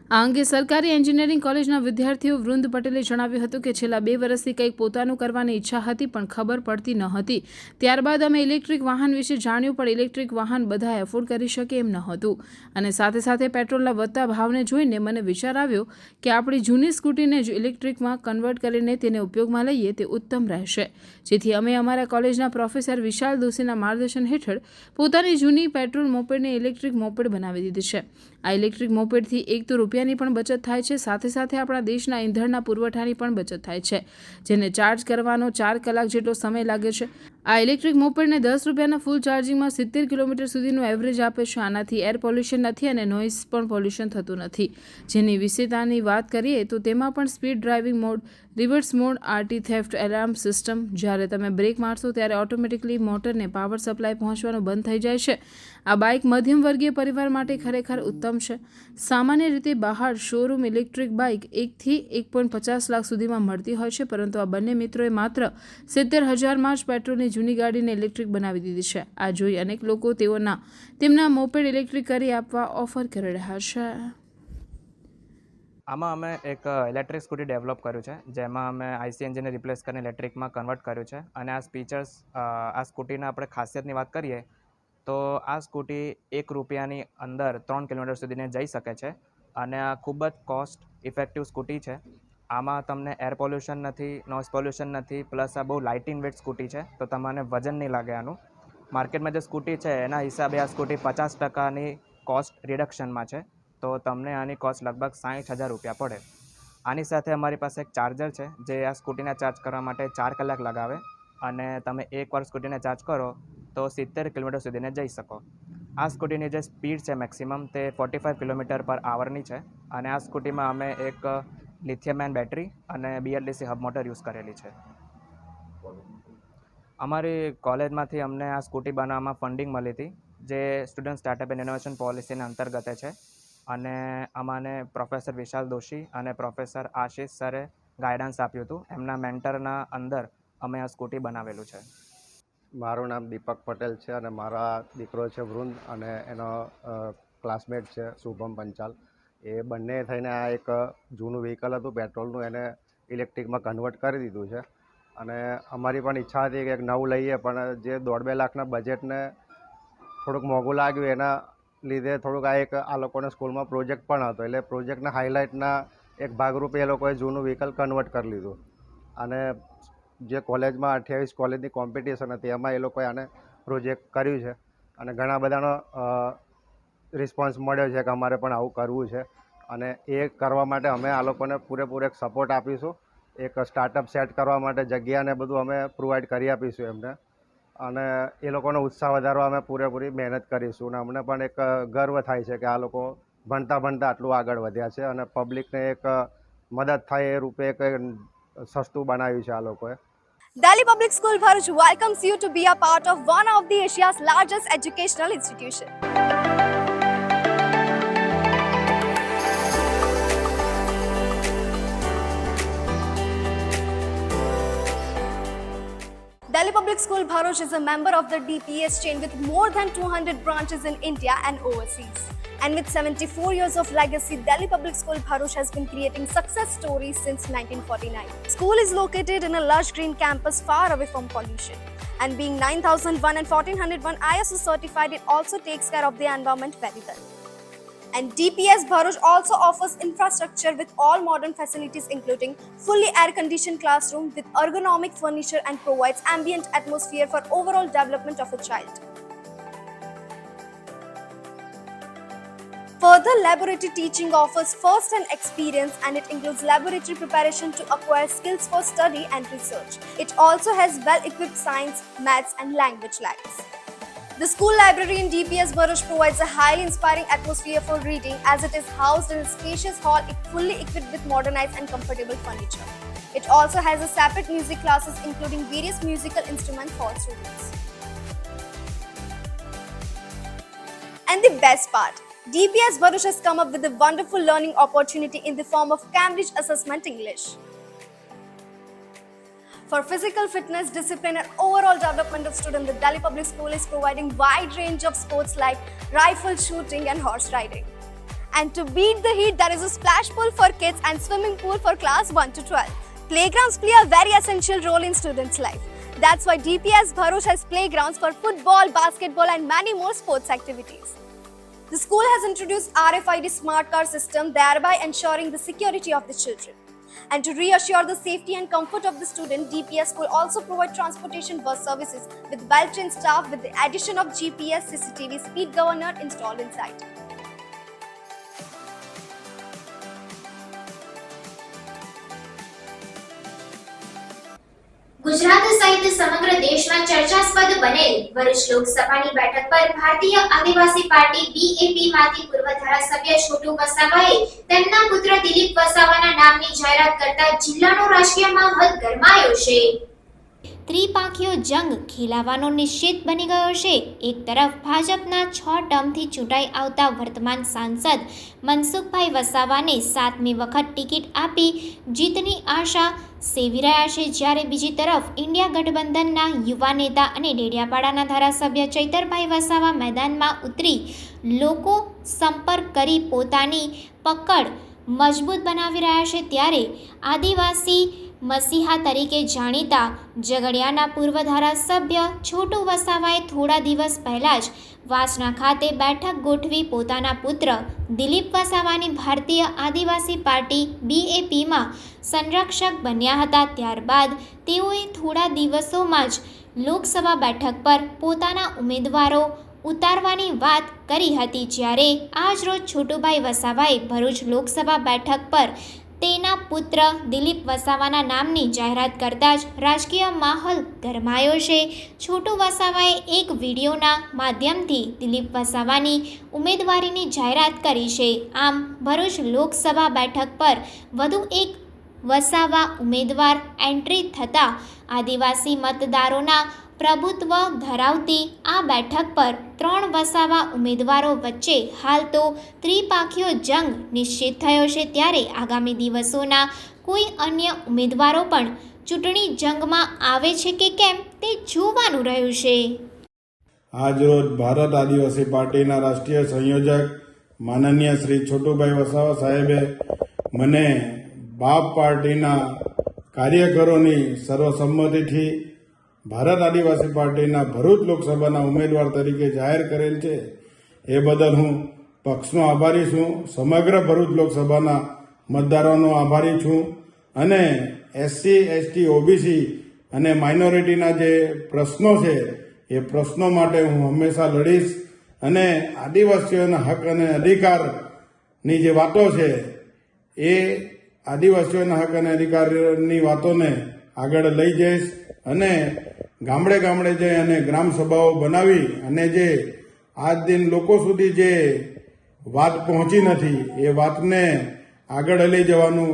S11: આ અંગે સરકારી એન્જિનિયરિંગ કોલેજના વિદ્યાર્થીઓ વૃંદ પટેલે જણાવ્યું હતું કે છેલ્લા 2 વર્ષથી કંઈક પોતાનું કરવાની ઈચ્છા હતી પણ ખબર પડતી ન હતી. ત્યારબાદ અમે ઇલેક્ટ્રિક વાહન વિશે જાણ્યું પણ ઇલેક્ટ્રિક વાહન બધા એફોર્ડ કરી શકે એમ ન હતું અને સાથે સાથે પેટ્રોલના વધતા ભાવને જોઈને મને વિચાર આવ્યો કે આપણી જૂની સ્કૂટીને જ ઇલેક્ટ્રિકમાં કન્વર્ટ કરીને તેને ઉપયોગમાં લઈએ તે ઉત્તમ રહેશે. જેથી અમે અમારા કોલેજના પ્રોફેસર વિશાલ દોશીના માર્ગદર્શન હેઠળ પોતાની જૂની પેટ્રોલ મોપેડને ઇલેક્ટ્રિક મોપેડ બનાવી દીધી છે. આ ઇલેક્ટ્રિક મોપેડથી એક તો રૂપિયાની પણ બચત થાય છે, સાથે સાથે આપણા દેશના ઈંધણના પુરવઠાની પણ બચત થાય છે, જેને ચાર્જ કરવાનો 4 કલાક જેટલો સમય લાગે છે. આ ઇલેક્ટ્રિક મોપેડને 10 રૂપિયાના ફૂલ ચાર્જિંગમાં 70 કિલોમીટર સુધીનું એવરેજ આપે છે. આનાથી એર પોલ્યુશન નથી અને નોઇઝ પણ પોલ્યુશન થતું નથી. જેની વિશેષતાની વાત કરીએ તો તેમાં પણ speed driving mode, reverse mode, RT theft alarm system, જ્યારે તમે બ્રેક મારશો ત્યારે ઓટોમેટિકલી મોટરને પાવર સપ્લાય પહોંચવાનું બંધ થઈ જાય છે. આ બાઇક મધ્યમ વર્ગીય પરિવાર માટે ખરેખર ઉત્તમ છે. સામાન્ય રીતે બહાર શોરૂમ ઇલેક્ટ્રિક બાઇક 1 થી 1.50 લાખ સુધીમાં મળતી હોય છે, પરંતુ આ બંને મિત્રોએ માત્ર 70,000માં જ પેટ્રોલની જૂની ગાડીને ઇલેક્ટ્રિક બનાવી દીધી છે. આ જોઈ અનેક લોકો તેમના મોપેડ ઇલેક્ટ્રિક કરી આપવા ઓફર કરી રહ્યા છે.
S15: આમાં અમે એક ઇલેક્ટ્રિક સ્કૂટી ડેવલપ કર્યું છે, જેમાં અમે આઈસી એન્જિનને રિપ્લેસ કરીને ઇલેક્ટ્રિકમાં કન્વર્ટ કર્યું છે. અને આ ફીચર્સ, આ સ્કૂટીના આપણે ખાસિયતની વાત કરીએ તો આ સ્કૂટી 1 રૂપિયાની અંદર 3 કિલોમીટર સુધીને જઈ શકે છે અને આ ખૂબ જ કોસ્ટ ઇફેક્ટિવ સ્કૂટી છે. આમાં તમને એર પોલ્યુશન નથી, નોઇઝ પોલ્યુશન નથી, પ્લસ આ બહુ લાઇટ ઇન વેટ સ્કૂટી છે, તો તમને વજન નહીં લાગે આનું. માર્કેટમાં જે સ્કૂટી છે એના હિસાબે આ સ્કૂટી 50%ની કોસ્ટ રિડક્શનમાં છે, તો તમને આની કોસ્ટ લગભગ 60,000 રૂપિયા પડે. આની સાથે અમારી પાસે એક ચાર્જર છે, જે આ સ્કૂટીને ચાર્જ કરવા માટે 4 કલાક લગાવે અને તમે એકવાર સ્કૂટીને ચાર્જ કરો તો 70 કિલોમીટર સુધીને જઈ શકો. આ સ્કૂટીની જે સ્પીડ છે મેક્સિમમ તે 45 કિલોમીટર પર આવરની છે અને આ સ્કૂટીમાં અમે એક લિથિયમ આયન બેટરી અને BLDC હબ મોટર યુઝ કરેલી છે. અમારી કોલેજમાંથી અમને આ સ્કૂટી બનાવવામાં ફંડિંગ મળી હતી, જે સ્ટુડન્ટ સ્ટાર્ટઅપ એન્ડ ઇનોવેશન પોલિસીના અંતર્ગત છે અને અમાને પ્રોફેસર વિશાલ દોશી અને પ્રોફેસર આશિષ સરે ગાઈડન્સ આપ્યું હતું. એમના મેન્ટરના અંદર અમે આ સ્કૂટી બનાવેલું છે.
S16: મારું નામ દીપક પટેલ છે અને મારા દીકરો છે વૃંદ અને એનો ક્લાસમેટ છે શુભમ પંચાલ. એ બંને થઈને આ એક જૂનું વ્હીકલ હતું પેટ્રોલનું, એને ઇલેક્ટ્રિકમાં કન્વર્ટ કરી દીધું છે. અને અમારી પણ ઈચ્છા હતી કે એક નવું લઈએ, પણ જે 1.5-2 લાખના બજેટને થોડુંક મોંઘું લાગ્યું એના લીધે થોડુંક આ લોકોને સ્કૂલમાં પ્રોજેક્ટ પણ હતો, એટલે પ્રોજેક્ટના હાઇલાઇટના એક ભાગરૂપે એ લોકોએ જૂનું વ્હીકલ કન્વર્ટ કરી લીધું. અને જે કોલેજમાં 28 કોલેજની કોમ્પિટિશન હતી એમાં એ લોકોએ આને પ્રોજેક્ટ કર્યું છે અને ઘણા બધાનો રિસ્પોન્સ મળ્યો છે કે અમારે પણ આવું કરવું છે. અને એ કરવા માટે અમે આ લોકોને પૂરેપૂરો એક સપોર્ટ આપીશું. એક સ્ટાર્ટઅપ સેટ કરવા માટે જગ્યાને બધું અમે પ્રોવાઈડ કરી આપીશું એમને, અને એ લોકોનો ઉત્સાહ વધારવા અમે પૂરેપૂરી મહેનત કરીશું. અને અમને પણ એક ગર્વ થાય છે કે આ લોકો ભણતા આટલું આગળ વધ્યા છે અને પબ્લિકને એક મદદ થાય એ રૂપે એક સસ્તું બનાવ્યું છે આ લોકોએ.
S17: Delhi Public School Bharuch welcomes you to be a part of one of the Asia's largest educational institution. Delhi Public School Bharuch is a member of the DPS chain with more than 200 branches in India and overseas. And with 74 years of legacy, Delhi Public School Bharuch has been creating success stories since 1949. School is located in a lush green campus far away from pollution. And being 9001 and 1401 ISO certified, it also takes care of the environment very well. And DPS Bharuch also offers infrastructure with all modern facilities including fully air-conditioned classroom with ergonomic furniture and provides ambient atmosphere for overall development of a child. Further, laboratory teaching offers first-hand experience and it includes laboratory preparation to acquire skills for study and research. It also has well-equipped science, maths and language labs. The school library in DPS Bharuch provides a highly inspiring atmosphere for reading as it is housed in a spacious hall fully equipped with modernized and comfortable furniture. It also has a separate music classes including various musical instruments for students. And the best part, DPS Bharuch has come up with a wonderful learning opportunity in the form of Cambridge Assessment English. For physical fitness, discipline and overall development of students, the Delhi Public School is providing wide range of sports like rifle shooting and horse riding. And to beat the heat, there is a splash pool for kids and swimming pool for class 1 to 12. Playgrounds play a very essential role in students' life. That's why DPS Bharuch has playgrounds for football, basketball and many more sports activities. The school has introduced RFID smart card system, thereby ensuring the security of the children. And to reassure the safety and comfort of the student, DPS will also provide transportation bus services with well-trained staff with the addition of GPS CCTV speed governor installed inside.
S1: Gujarat સહિત સમગ્ર દેશમાં ચર્ચાસ્પદ બનેલ ભરૂચ લોકસભાની બેઠક પર ભારતીય આદિવાસી party BAP માંથી પૂર્વ ધારાસભ્ય છોટુ વસાવાએ તેમના પુત્ર દિલીપ વસાવાના નામની જાહેરાત કરતા જિલ્લાનો રાજકીય માહોલ ગરમાયો છે.
S2: ત્રિપાખીયો જંગ ખેલાવાનો નિશ્ચિત બની ગયો છે. એક તરફ ભાજપના 6 ટર્મથી ચૂંટાઈ આવતા વર્તમાન સાંસદ મનસુખભાઈ વસાવાને 7મી વખત ટિકિટ આપી જીતની આશા સેવી રહ્યા છે, જ્યારે બીજી તરફ ઇન્ડિયા ગઠબંધનના યુવા નેતા અને ડેડિયાપાડાના ધારાસભ્ય ચૈતરભાઈ વસાવા મેદાનમાં ઉતરી લોકો સંપર્ક કરી પોતાની પકડ મજબૂત બનાવી રહ્યા છે. ત્યારે આદિવાસી મસીહા તરીકે જાણીતા ઝઘડિયાના પૂર્વ ધારાસભ્ય છોટુ વસાવાએ થોડા દિવસ પહેલાં જ વાસણા ખાતે બેઠક ગોઠવી પોતાના પુત્ર દિલીપ વસાવાની ભારતીય આદિવાસી પાર્ટી BAPમાં સંરક્ષક બન્યા હતા. ત્યારબાદ તેઓએ થોડા દિવસોમાં જ લોકસભા બેઠક પર પોતાના ઉમેદવારો ઉતારવાની વાત કરી હતી, જ્યારે આજરોજ છોટુભાઈ વસાવાએ ભરૂચ લોકસભા બેઠક પર તેના પુત્ર દિલીપ વસાવાના નામની જાહેરાત કરતાં જ રાજકીય માહોલ ગરમાયો છે. છોટુ વસાવાએ એક વિડીયોના માધ્યમથી દિલીપ વસાવાની ઉમેદવારીની જાહેરાત કરી છે. આમ ભરૂચ લોકસભા બેઠક પર વધુ એક વસાવા ઉમેદવાર એન્ટ્રી થતાં આદિવાસી મતદારોના પ્રભુત્વ ધરાવતી આ બેઠક પર 3 વસાવા ઉમેદવારો વચ્ચે હાલ તો ત્રિપાખીયો જંગ નિશ્ચિત થયો છે. ત્યારે આગામી દિવસોના કોઈ અન્ય ઉમેદવારો પણ ચૂંટણી જંગમાં આવે છે કે કેમ તે જોવાનું રહ્યું છે.
S18: આજરોજ ભારત આદિવાસી પાર્ટીના રાષ્ટ્રીય સંયોજક માનનીય શ્રી છોટુભાઈ વસાવા સાહેબે મને બાપ પાર્ટીના કાર્યકરોની સર્વસંમતિથી ભારત આદિવાસી પાર્ટીના ભરૂચ લોકસભાના ઉમેદવાર તરીકે જાહેર કરેલ છે. એ બદલ હું પક્ષનો આભારી છું. સમગ્ર ભરૂચ લોકસભાના મતદારોનો આભારી છું. અને SC, ST, OBC અને માઇનોરિટીના જે પ્રશ્નો છે એ પ્રશ્નો માટે હું હંમેશા લડીશ અને આદિવાસીઓના હક અને અધિકાર ની જે વાતો છે એ આદિવાસીઓના હક અને અધિકારની વાતોને આગળ લઈ જઈશ અને ગામડે ગામડે જઈ અને ગ્રામ સભાઓ બનાવી અને જે આજ દિન લોકો સુધી જે વાત પહોંચી નથી એ વાતને આગળ લઈ જવાનું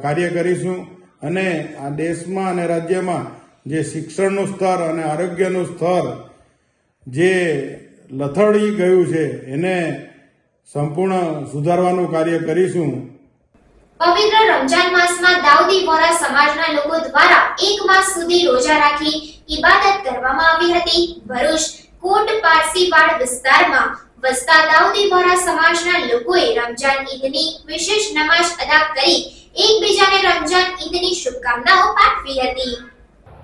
S18: કાર્ય કરીશું અને આ દેશમાં અને રાજ્યમાં જે શિક્ષણનું સ્તર અને આરોગ્યનું સ્તર જે લથડી ગયું છે એને સંપૂર્ણ સુધારવાનું કાર્ય કરીશું.
S1: પવિત્ર રમજાન માસમાં દાઉદી વોરા સમાજના લોકો દ્વારા 1 માસ સુધી રોજા રાખી ઇબાદત કરવામાં આવી હતી. ભરૂચ કોટ પારસીવાડ વિસ્તારમાં વસતા દાઉદી વોરા સમાજના લોકોએ રમજાન ઈદની વિશેષ નમાઝ અદા કરી એકબીજાને રમજાન ઈદની શુભકામનાઓ પાઠવી હતી.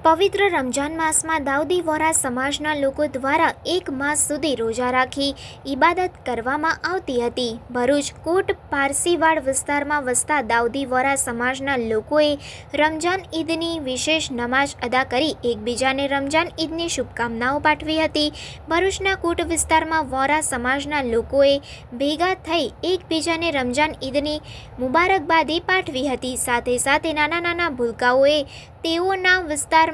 S2: પવિત્ર રમજાન માસમાં દાઉદી વોરા સમાજના લોકો દ્વારા 1 માસ સુધી રોજા રાખી ઇબાદત કરવામાં આવતી હતી. ભરૂચ કોટ પારસીવાડ વિસ્તારમાં વસતા દાઉદી વોરા સમાજના લોકોએ રમજાન ઈદની વિશેષ નમાઝ અદા કરી એકબીજાને રમજાન ઈદની શુભકામનાઓ પાઠવી હતી. ભરૂચના કોટ વિસ્તારમાં વોરા સમાજના લોકોએ ભેગા થઈ એકબીજાને રમજાન ઈદની મુબારકબાદી પાઠવી હતી. સાથે સાથે નાના નાના ભૂલકાઓએ તેઓના વિસ્તારમાં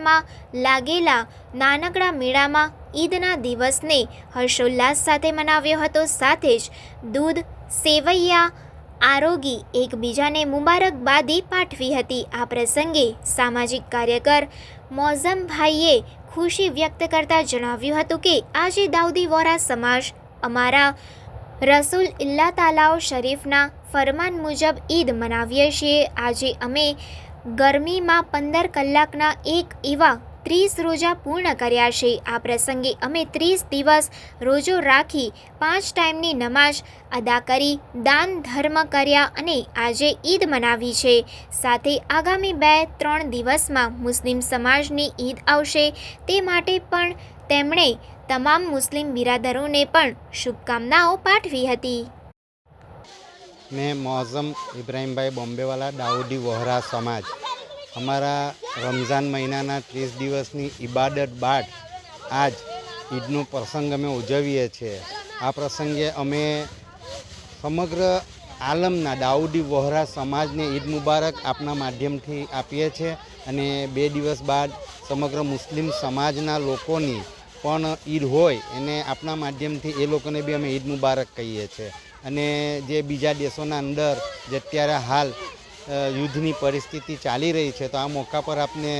S2: લાગેલા નાનકડા મેળામાં ઈદના દિવસને હર્ષોલ્લાસ સાથે મનાવ્યો હતો. સાથે જ દૂધ, સેવૈયા આરોગી એકબીજાને મુબારકબાદી પાઠવી હતી. આ પ્રસંગે સામાજિક કાર્યકર મોઝમભાઈએ ખુશી વ્યક્ત કરતા જણાવ્યું હતું કે આજે દાઉદી વોરા સમાજ અમારા રસૂલ ઇલ્લા તાલાઓ શરીફના ફરમાન મુજબ ઈદ મનાવીએ છીએ. આજે અમે ગરમીમાં 15 કલાકના એક એવા 30 રોજા પૂર્ણ કર્યા છે. આ પ્રસંગે અમે 30 દિવસ રોજો રાખી 5 ટાઈમની નમાઝ અદા કરી દાન ધર્મ કર્યા અને આજે ઈદ મનાવી છે. સાથે આગામી 2-3 દિવસમાં મુસ્લિમ સમાજની ઈદ આવશે તે માટે પણ તેમણે તમામ મુસ્લિમ બિરાદરોને પણ શુભકામનાઓ પાઠવી હતી.
S19: मैं मौज़म इब्राहिमभाई બોમ્બેવાલા દાઉદી વોહરા સમાજ અમારા રમઝાન મહિનાના 30 દિવસની ઇબાદત બાદ આજ ઈદનો પ્રસંગ અમે ઉજવીએ છીએ. આ પ્રસંગે અમે સમગ્ર આલમના દાઉદી વોહરા સમાજને ઈદ મુબારક આપના માધ્યમથી આપીએ છીએ અને 2 દિવસ બાદ સમગ્ર મુસ્લિમ સમાજના લોકોની પણ ઈદ હોય એને આપના માધ્યમથી એ લોકોને બી અમે ઈદ મુબારક કહીએ છીએ. અને જે બીજા દેશોના અંદર જે અત્યારે હાલ યુદ્ધની પરિસ્થિતિ ચાલી રહી છે તો આ મોકા પર આપને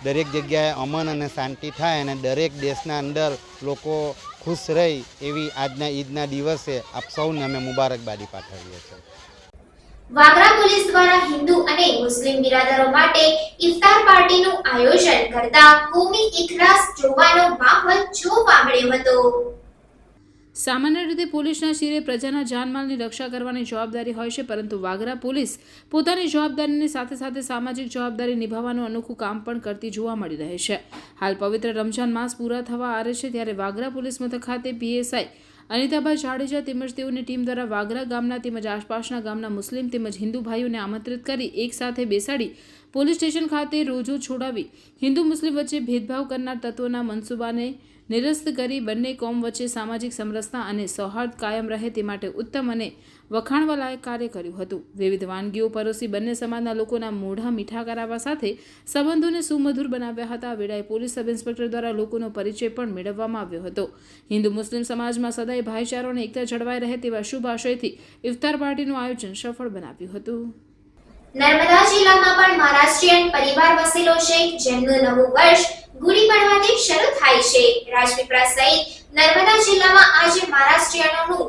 S19: દરેક જગ્યાએ અમન અને શાંતિ થાય અને દરેક દેશના અંદર લોકો ખુશ રહે એવી આજના ઈદના દિવસે આપ સૌને અમે મુબારકબાદી પાઠવીએ છીએ.
S1: વાગરા પોલીસ દ્વારા હિન્દુ અને મુસ્લિમ બિરાદરો માટે ઇફતાર પાર્ટીનું આયોજન કરતા કોમી ઇખલાસ જોવાનો માહોલ જોવા મળ્યો હતો.
S11: સામાન્ય રીતે પોલીસના શિરે પ્રજાના જાનમાલની રક્ષા કરવાની જવાબદારી હોય છે, પરંતુ વાગરા પોલીસ પોતાની જવાબદારીની સાથે સાથે સામાજિક જવાબદારી નિભાવવાનું અનોખું કામ પણ કરતી જોવા મળી રહે છે. હાલ પવિત્ર રમજાન માસ પૂરા થવા આવે છે ત્યારે વાગરા પોલીસ મથક ખાતે પીએસઆઈ અનિતાભાઈ જાડેજા તેમજ તેઓની ટીમ દ્વારા વાગરા ગામના તેમજ આસપાસના ગામના મુસ્લિમ તેમજ હિન્દુ ભાઈઓને આમંત્રિત કરી એક સાથે બેસાડી પોલીસ સ્ટેશન ખાતે રોજો છોડાવી હિન્દુ મુસ્લિમ વચ્ચે ભેદભાવ કરનાર તત્વોના મનસૂબાને નિરસ્ત કરી બંને કોમ વચ્ચે સામાજિક સમરસતા અને સૌહાર્દ કાયમ રહે તે માટે ઉત્તમ અને વખાણવા લાયક કાર્ય કર્યું હતું. વિવિધ વાનગીઓ પરોસી બંને સમાજના લોકોના મોઢા મીઠા કરાવવા સાથે સંબંધોને સુમધુર બનાવ્યા હતા. વેળાએ પોલીસ સબ ઇન્સ્પેક્ટર દ્વારા લોકોનો પરિચય પણ મેળવવામાં આવ્યો હતો. હિન્દુ મુસ્લિમ સમાજમાં સદાય ભાઈચારો અને એકતા જળવાઈ રહે તેવા શુભ આશયથી ઇફતાર પાર્ટીનું આયોજન સફળ બનાવ્યું હતું.
S1: નર્મદા જિલ્લામાં પણ મહારાષ્ટ્રીયન પરિવાર વસેલો છે, જેમનું નવું વર્ષ ગુડી પડવાથી શરૂ થાય છે. રાજપીપળા સહિત નર્મદા જિલ્લામાં આજે મહારાષ્ટ્રીયનોનું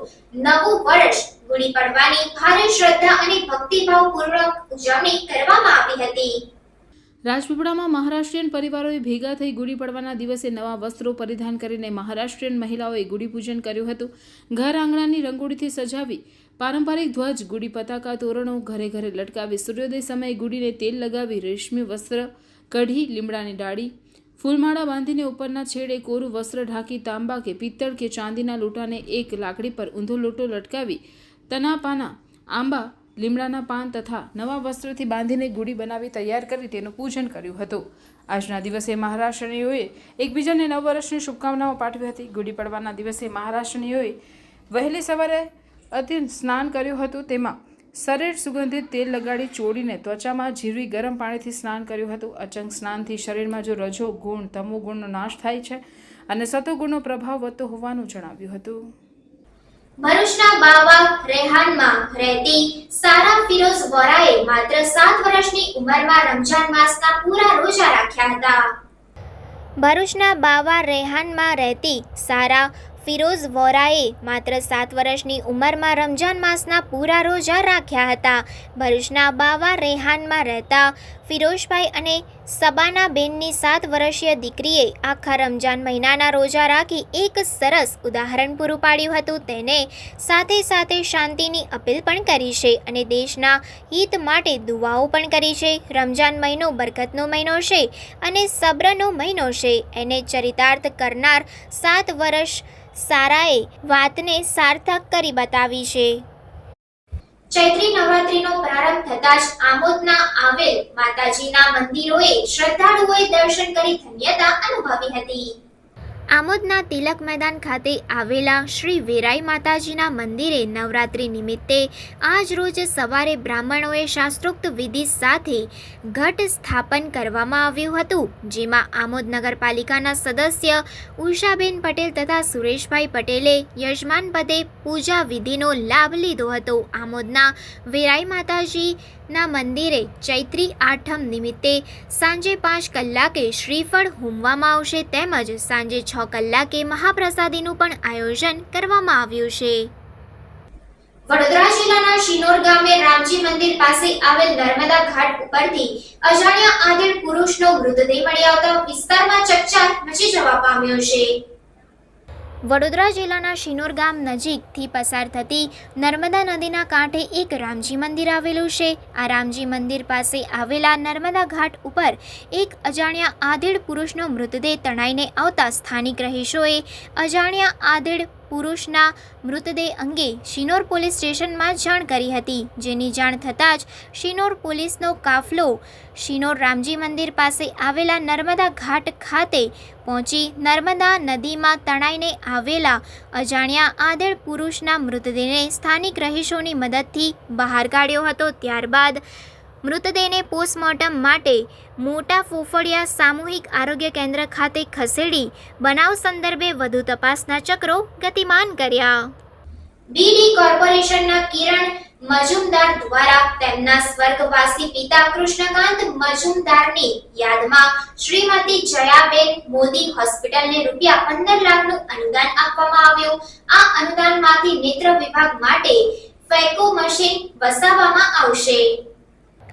S1: નવું વર્ષ ગુડી પડવાની ભારે શ્રદ્ધા અને ભક્તિભાવપૂર્વક ઉજવણી કરવામાં આવી હતી.
S11: રાજપીપળામાં મહારાષ્ટ્રીયન પરિવારોએ ભેગા થઈ ગુડી પડવાના દિવસે નવા વસ્ત્રો પરિધાન કરીને મહારાષ્ટ્રીયન મહિલાઓએ ગુડી પૂજન કર્યું હતું. ઘર આંગણાની રંગોળીથી સજાવી પારંપરિક ધ્વજ, ગુડી પતાકા, તોરણો ઘરે ઘરે લટકાવી સૂર્યોદય સમયે ગુડીને તેલ લગાવી રેશમી વસ્ત્ર, કઢી, લીમડાની ડાળી, ફૂલમાળા બાંધીને ઉપરના છેડે કોરું વસ્ત્ર ઢાંકી તાંબા કે પિત્તળ કે ચાંદીના લોટાને એક લાકડી પર ઊંધો લોટો લટકાવી તના પાના, આંબા, લીમડાના પાન તથા નવા વસ્ત્રથી બાંધીને ગુડી બનાવી તૈયાર કરી તેનું પૂજન કર્યું હતું. આજના દિવસે મહારાષ્ટ્રીયોએ એકબીજાને નવ વર્ષની શુભકામનાઓ પાઠવી હતી. ગુડી પડવાના દિવસે મહારાષ્ટ્રીયોએ વહેલી સવારે અત્યંત સ્નાન કર્યું હતું. તેમાં શરીર સુગંધિત તેલ લગાડી ચોળીને ત્વચામાં ઝીરવી ગરમ પાણીથી સ્નાન કર્યું હતું. અચંગ સ્નાનથી શરીરમાં જો રજો ગુણ તમો ગુણનો નાશ થાય છે અને સતોગુણનો પ્રભાવ વધતો હોવાનું જણાવ્યું હતું.
S1: ભરૂચના બાવા રેહાનમાં રહેતી સારા ફિરોઝ વોરાએ માત્ર 7 વર્ષની ઉંમરમાં રમજાન માસના પૂરા રોજા રાખ્યા હતા.
S2: ભરૂચના બાવા રેહાનમાં રહેતી સારા ફિરોઝ વોરાએ માત્ર 7 વર્ષની ઉંમરમાં રમજાન માસના પૂરા રોજા રાખ્યા હતા. ભરૂચના બાવા રેહાનમાં રહેતા ફિરોઝભાઈ અને સબાના બેનની 7 વર્ષીય દીકરીએ આખા રમજાન મહિનાના રોજા રાખી એક સરસ ઉદાહરણ પૂરું પાડ્યું હતું. તેને સાથે સાથે શાંતિની અપીલ પણ કરી છે અને દેશના હિત માટે દુઆઓ પણ કરી છે. રમજાન મહિનો બરકતનો મહિનો છે અને સબ્રનો મહિનો છે. એને ચરિતાર્થ કરનાર 7 વર્ષ સારાએ વાતને સાર્થક કરી બતાવી છે.
S1: ચૈત્રી નવરાત્રીનો પ્રારંભ થતાં જ આમોદના આવેલ માતાજીના મંદિરોએ શ્રદ્ધાળુઓએ દર્શન કરી ધન્યતા અનુભવી હતી.
S2: આમોદના તિલક મેદાન ખાતે આવેલા શ્રી વેરાઈ માતાજીના મંદિરે નવરાત્રિ નિમિત્તે આજ રોજ સવારે બ્રાહ્મણોએ શાસ્ત્રોક્ત વિધિ સાથે ઘટ સ્થાપન કરવામાં આવ્યું હતું, જેમાં આમોદ નગરપાલિકાના સદસ્ય ઉષાબેન પટેલ તથા સુરેશભાઈ પટેલે યજમાન પદે પૂજા વિધિનો લાભ લીધો હતો. આમોદના વેરાઈ માતાજીના મંદિરે ચૈત્રી આઠમ નિમિત્તે સાંજે 5 કલાકે શ્રીફળ હોમવામાં આવશે તેમજ સાંજે 6 કલાકે મહાપ્રસાદીનું પણ આયોજન કરવામાં આવ્યું છે.
S1: વડોદરા જિલ્લાના શિનોર ગામે રામજી મંદિર પાસે આવેલ નર્મદા ઘાટ ઉપરથી અજાણ્યા આધેડ પુરુષનો મૃતદેહ મળી આવતા વિસ્તારમાં ચકચાર મચી જવા પામ્યો છે.
S2: વડોદરા જિલ્લાના શિનોર ગામ નજીકથી પસાર થતી નર્મદા નદીના કાંઠે એક રામજી મંદિર આવેલું છે. આ રામજી મંદિર પાસે આવેલા નર્મદા ઘાટ ઉપર એક અજાણ્યા આધેડ પુરુષનો મૃતદેહ તણાઈને આવતા સ્થાનિક રહીશોએ અજાણ્યા આધેડ પુરુષના મૃતદેહ અંગે શિનોર પોલીસ સ્ટેશનમાં જાણ કરી હતી, જેની જાણ થતાં જ શિનોર પોલીસનો કાફલો શિનોર રામજી મંદિર પાસે આવેલા નર્મદા ઘાટ ખાતે પહોંચી નર્મદા નદીમાં તણાઈને આવેલા અજાણ્યા આધેડ પુરુષના મૃતદેહને સ્થાનિક રહીશોની મદદથી બહાર કાઢ્યો હતો. ત્યારબાદ મૃતદેહને પોસ્ટમોર્ટમ માટે મોટા ફોફળિયા સામૂહિક આરોગ્ય કેન્દ્ર ખાતે ખસેડી બનાવ સંદર્ભે વધુ તપાસના ચક્રો ગતિમાન કર્યા.
S1: બીડી કોર્પોરેશનના કિરણ મજુમદાર દ્વારા તેમના સ્વર્ગવાસી પિતા કૃષ્ણકાંત મજુમદારની યાદમાં શ્રીમતી જયાબેન મોદી હોસ્પિટલને ₹15 લાખનું અનુદાન આપવામાં આવ્યું. આ અનુદાનમાંથી નેત્ર વિભાગ માટે ફેકો મશીન વસાવવામાં આવશે.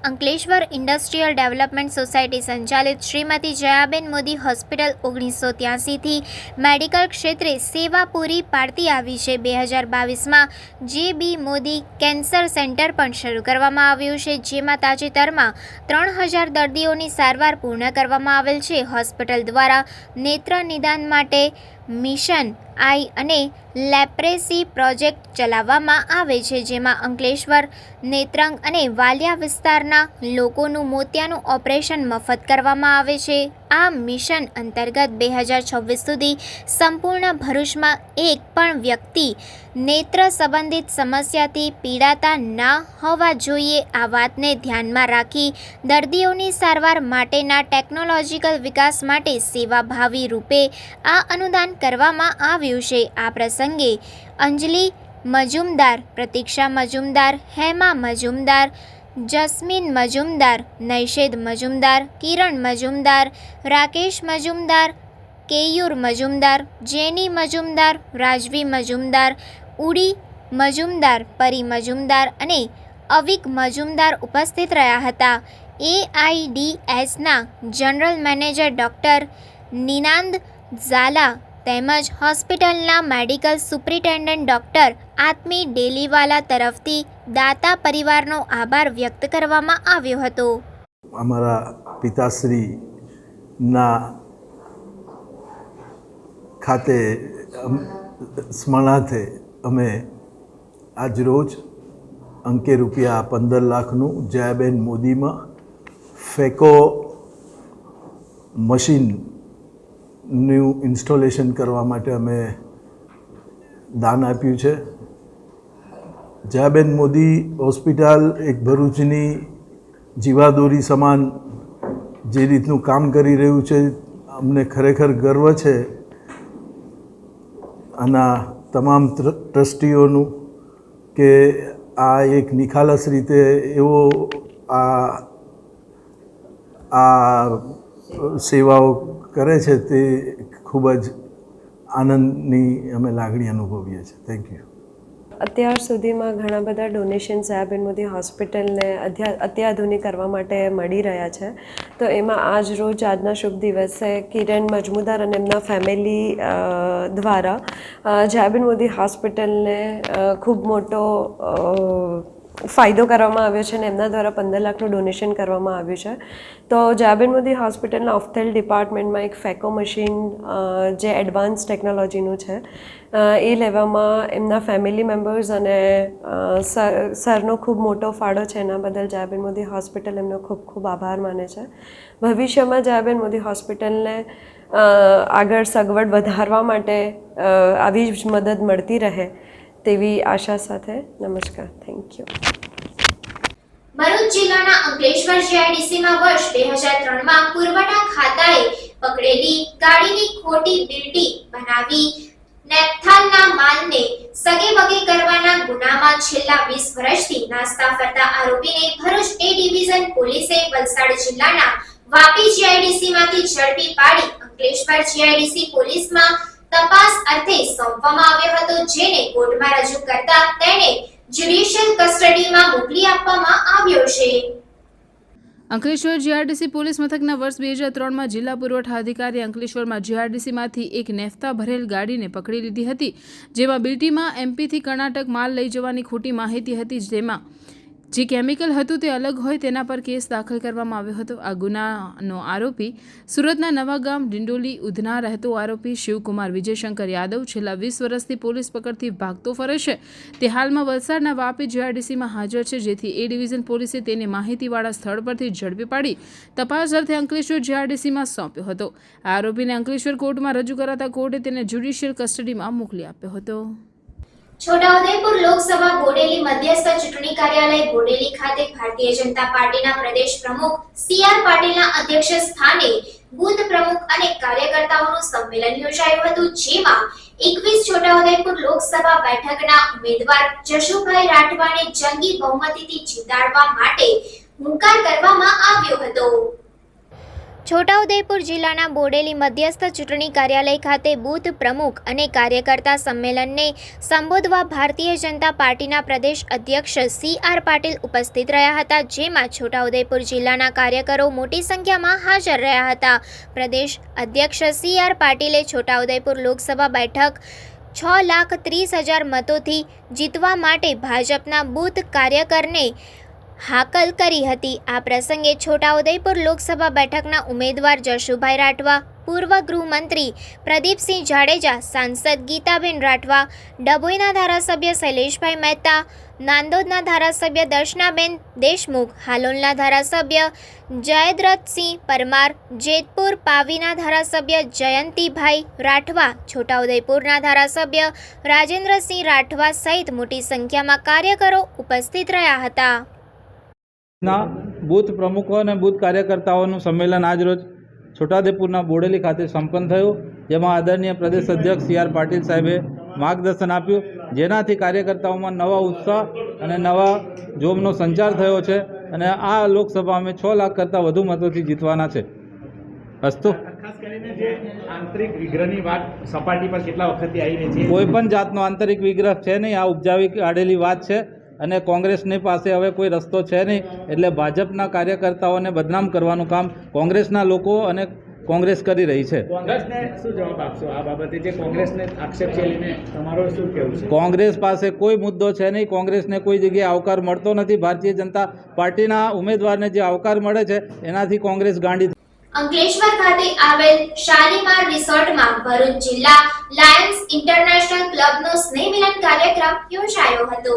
S2: અંકલેશ્વર ઇન્ડસ્ટ્રીયલ ડેવલપમેન્ટ સોસાયટી સંચાલિત શ્રીમતી જયાબેન મોદી હોસ્પિટલ 1983થી મેડિકલ ક્ષેત્રે સેવા પૂરી પાડતી આવી છે. 2022માં જે.બી. મોદી કેન્સર સેન્ટર પણ શરૂ કરવામાં આવ્યું છે, જેમાં તાજેતરમાં 3000 દર્દીઓની સારવાર પૂર્ણ કરવામાં આવેલ છે. હોસ્પિટલ દ્વારા નેત્ર નિદાન માટે મિશન આઈ અને લેપ્રેસી પ્રોજેક્ટ ચલાવવામાં આવે છે, જેમાં અંકલેશ્વર, નેત્રંગ અને વાલિયા વિસ્તારના લોકોનું મોતિયાનું ઓપરેશન મફત કરવામાં આવે છે. આ મિશન અંતર્ગત 2026 સુધી સંપૂર્ણ ભરૂચમાં એક પણ વ્યક્તિ નેત્ર સંબંધિત સમસ્યાથી પીડાતા ના હોવા જોઈએ. આ વાતને ધ્યાનમાં રાખી દર્દીઓની સારવાર માટેના ટેકનોલોજીકલ વિકાસ માટે સેવાભાવી રૂપે આ અનુદાન કરવામાં આવ્યું છે. આ પ્રસંગે અંજલિ મજુમદાર, પ્રતીક્ષા મજુમદાર, હેમા મજુમદાર, જસ્મીન મજુમદાર, નૈશેદ મજુમદાર, કિરણ મજુમદાર, રાકેશ મજુમદાર, કેયુર મજુમદાર, જેની મજુમદાર, રાજવી મજુમદાર, ઉડી મજુમદાર, પરી મજુમદાર અને અવિક મજુમદાર ઉપસ્થિત રહ્યા હતા. AIDSના જનરલ મેનેજર ડૉક્ટર નિનાંદ ઝાલા તેમજ હોસ્પિટલના medical superintendent doctor Atmi Deliwala તરફથી દાતા પરિવારનો આભાર વ્યક્ત કરવામાં આવ્યો હતો.
S20: અમારા પિતાશ્રીના ખાતે સ્મરણાર્થે અમે આજરોજ અંકે ₹15 લાખનું જયાબેન મોદીમાં ફેકો મશીનનું ઇન્સ્ટોલેશન કરવા માટે અમે દાન આપ્યું છે. જયાબેન મોદી હોસ્પિટલ એક ભરૂચની જીવાદોરી સમાન જે રીતનું કામ કરી રહ્યું છે, અમને ખરેખર ગર્વ છે આના તમામ ટ્રસ્ટીઓનું કે આ એક નિખાલસ રીતે એવો આ સેવાઓ કરે છે, તે ખૂબ જ આનંદની અમે લાગણી અનુભવીએ છીએ. Thank you.
S21: અત્યાર સુધીમાં ઘણા બધા ડોનેશન જયાબેન મોદી હોસ્પિટલને અત્યાધુનિક કરવા માટે મળી રહ્યા છે. તો એમાં આજ રોજ આજના શુભ દિવસે કિરણ મજમુદાર અને એમના ફેમિલી દ્વારા જયાબેન મોદી હોસ્પિટલને ખૂબ મોટો ફાયદો કરવામાં આવ્યો છે અને એમના દ્વારા 15 લાખનું ડોનેશન કરવામાં આવ્યું છે. તો જયાબેન મોદી હોસ્પિટલના ઓફથેલ ડિપાર્ટમેન્ટમાં એક ફેકો મશીન જે એડવાન્સ ટેકનોલોજીનું છે એ લેવામાં એમના ફેમિલી મેમ્બર્સ અને સરનો ખૂબ મોટો ફાળો છે. એના બદલ જયાબેન મોદી હોસ્પિટલ એમનો ખૂબ ખૂબ આભાર માને છે. ભવિષ્યમાં જયાબેન મોદી હોસ્પિટલને આગળ સગવડ વધારવા માટે આવી જ મદદ મળતી રહે તેવી આશા સાથે નમસ્કાર. Thank you.
S1: ભરૂચ જિલ્લાના અંકલેશ્વર જીઆઈડીસીમાં વર્ષ 2003માં પુરવઠા ખાતાએ પકડેલી ગાડીની ખોટી બિલ્ટી બનાવી નેપથાલના માલને સગેવગે કરવાના ગુનામાં છેલ્લા 20 વર્ષથી નાસ્તા ફરતા આરોપીને ભરૂચ એ ડિવિઝન પોલીસે વલસાડ જિલ્લાના વાપી જીઆઈડીસીમાંથી ઝડપી પાડી અંકલેશ્વર જીઆઈડીસી પોલીસમાં તપાસ અર્થે સોંપવામાં આવ્યો હતો, જેને કોર્ટમાં રજૂ કરતા તેને જ્યુડિશિયલ કસ્ટડીમાં મોકલી આપવામાં આવ્યો છે.
S11: અંકલેશ્વર જીઆરડીસી પોલીસ મથકના વર્ષ 2003માં જિલ્લા પુરવઠા અધિકારી અંકલેશ્વરમાં જીઆરડીસીમાંથી એક નેફતા ભરેલ ગાડીને પકડી લીધી હતી, જેમાં બિલ્ટીમાં એમપીથી કર્ણાટક માલ લઈ જવાની ખોટી માહિતી હતી, જેમાં જે કેમિકલ હતું તે અલગ હોય તેના પર કેસ દાખલ કરવામાં આવ્યો હતો. આ ગુનાનો આરોપી સુરતના નવાગામ ડિંડોલી ઉધના રહેતો આરોપી શિવકુમાર વિજયશંકર યાદવ છેલ્લા 20 વર્ષથી પોલીસ પકડથી ભાગતો ફરે છે. તે હાલમાં વલસાડના વાપી જીઆરડીસીમાં હાજર છે, જેથી એ ડિવિઝન પોલીસે તેને માહિતીવાળા સ્થળ પરથી ઝડપી પાડી તપાસ અર્થે અંકલેશ્વર જીઆરડીસીમાં સોંપ્યો હતો. આ આરોપીને અંકલેશ્વર કોર્ટમાં રજૂ કરાતા કોર્ટે તેને જ્યુડિશિયલ કસ્ટડીમાં મોકલી આપ્યો હતો.
S1: છોટાઉદેપુર લોકસભા બોડેલી મધ્યસ્થ ચૂંટણી કાર્યાલય બોડેલી ખાતે ભારતીય જનતા પાર્ટીના પ્રદેશ પ્રમુખ સી.આર. પાટીલના અધ્યક્ષ સ્થાને બૂથ પ્રમુખ અને કાર્યકર્તાઓનું સંમેલન યોજાયું હતું, જેમાં 21 છોટાઉદેપુર લોકસભા બેઠકના ઉમેદવાર જશુભાઈ રાઠવાને જંગી બહુમતીથી જીતાડવા માટે હુંકાર કરવામાં આવ્યો હતો.
S2: છોટાઉદેપુર જિલ્લાના બોડેલી મધ્યસ્થ ચૂંટણી કાર્યાલય ખાતે બૂથ પ્રમુખ અને કાર્યકર્તા સંમેલનને સંબોધવા ભારતીય જનતા પાર્ટીના પ્રદેશ અધ્યક્ષ સી.આર. પાટીલ ઉપસ્થિત રહ્યા હતા, જેમાં છોટાઉદેપુર જિલ્લાના કાર્યકરો મોટી સંખ્યામાં હાજર રહ્યા હતા. પ્રદેશ અધ્યક્ષ સી.આર. પાટીલે છોટાઉદેપુર લોકસભા બેઠક 6,30,000 મતોથી જીતવા માટે ભાજપના બૂથ કાર્યકરને હાકલ કરી હતી. આ પ્રસંગે છોટાઉદેપુર લોકસભા બેઠકના ઉમેદવાર જશુભાઈ રાઠવા, પૂર્વ ગૃહમંત્રી પ્રદીપસિંહ જાડેજા, સાંસદ ગીતાબેન રાઠવા, ડભોઈના ધારાસભ્ય શૈલેષભાઈ મહેતા, નાંદોદના ધારાસભ્ય દર્શનાબેન દેશમુખ, હાલોલના ધારાસભ્ય જયદ્રથસિંહ પરમાર, જેતપુર પાવીના ધારાસભ્ય જયંતિભાઈ રાઠવા, છોટાઉદેપુરના ધારાસભ્ય રાજેન્દ્રસિંહ રાઠવા સહિત મોટી સંખ્યામાં કાર્યકરો ઉપસ્થિત રહ્યા હતા.
S22: ના બૂથ પ્રમુખો અને બૂથ કાર્યકર્તાઓનું સંમેલન આજરોજ છોટાઉદેપુરના બોડેલી ખાતે સંપન્ન થયું, જેમાં આદરણીય પ્રદેશ અધ્યક્ષ સી.આર. પાટીલ સાહેબે માર્ગદર્શન આપ્યું, જેનાથી કાર્યકર્તાઓમાં નવા ઉત્સાહ અને નવા જોમનો સંચાર થયો છે અને આ લોકસભા અમે 6 લાખ કરતાં વધુ મતોથી જીતવાના છે. અસ્તુ.
S23: આંતરિક વિગ્રહની વાત સપાટી પર કેટલા વખતથી આવી રહી છે?
S22: કોઈ પણ જાતનો આંતરિક વિગ્રહ છે નહીં, આ ઉપજાવી કાઢેલી વાત છે અને કોંગ્રેસની પાસે હવે કોઈ રસ્તો છે નહીં, એટલે ભાજપના કાર્યકર્તાઓને બદનામ કરવાનું કામ કોંગ્રેસના લોકો અને કોંગ્રેસ કરી રહી છે.
S23: કોંગ્રેસને શું જવાબ આપશો આ બાબતે, જે કોંગ્રેસને આક્ષેપ છે લઈને તમારો શું કહેવું છે?
S22: કોંગ્રેસ પાસે કોઈ મુદ્દો છે નહીં, કોંગ્રેસને કોઈ જગ્યાએ આવકાર મળતો નથી. ભારતીય જનતા પાર્ટીના ઉમેદવારને જે આવકાર મળે છે એનાથી કોંગ્રેસ ગાંડી.
S1: અંકલેશ્વર ખાતે આવેલ શાલીમાર રિસોર્ટમાં ભરૂચ જિલ્લા લાયન્સ ઇન્ટરનેશનલ ક્લબનો સ્નેહ મિલન કાર્યક્રમ યોજાયો હતો.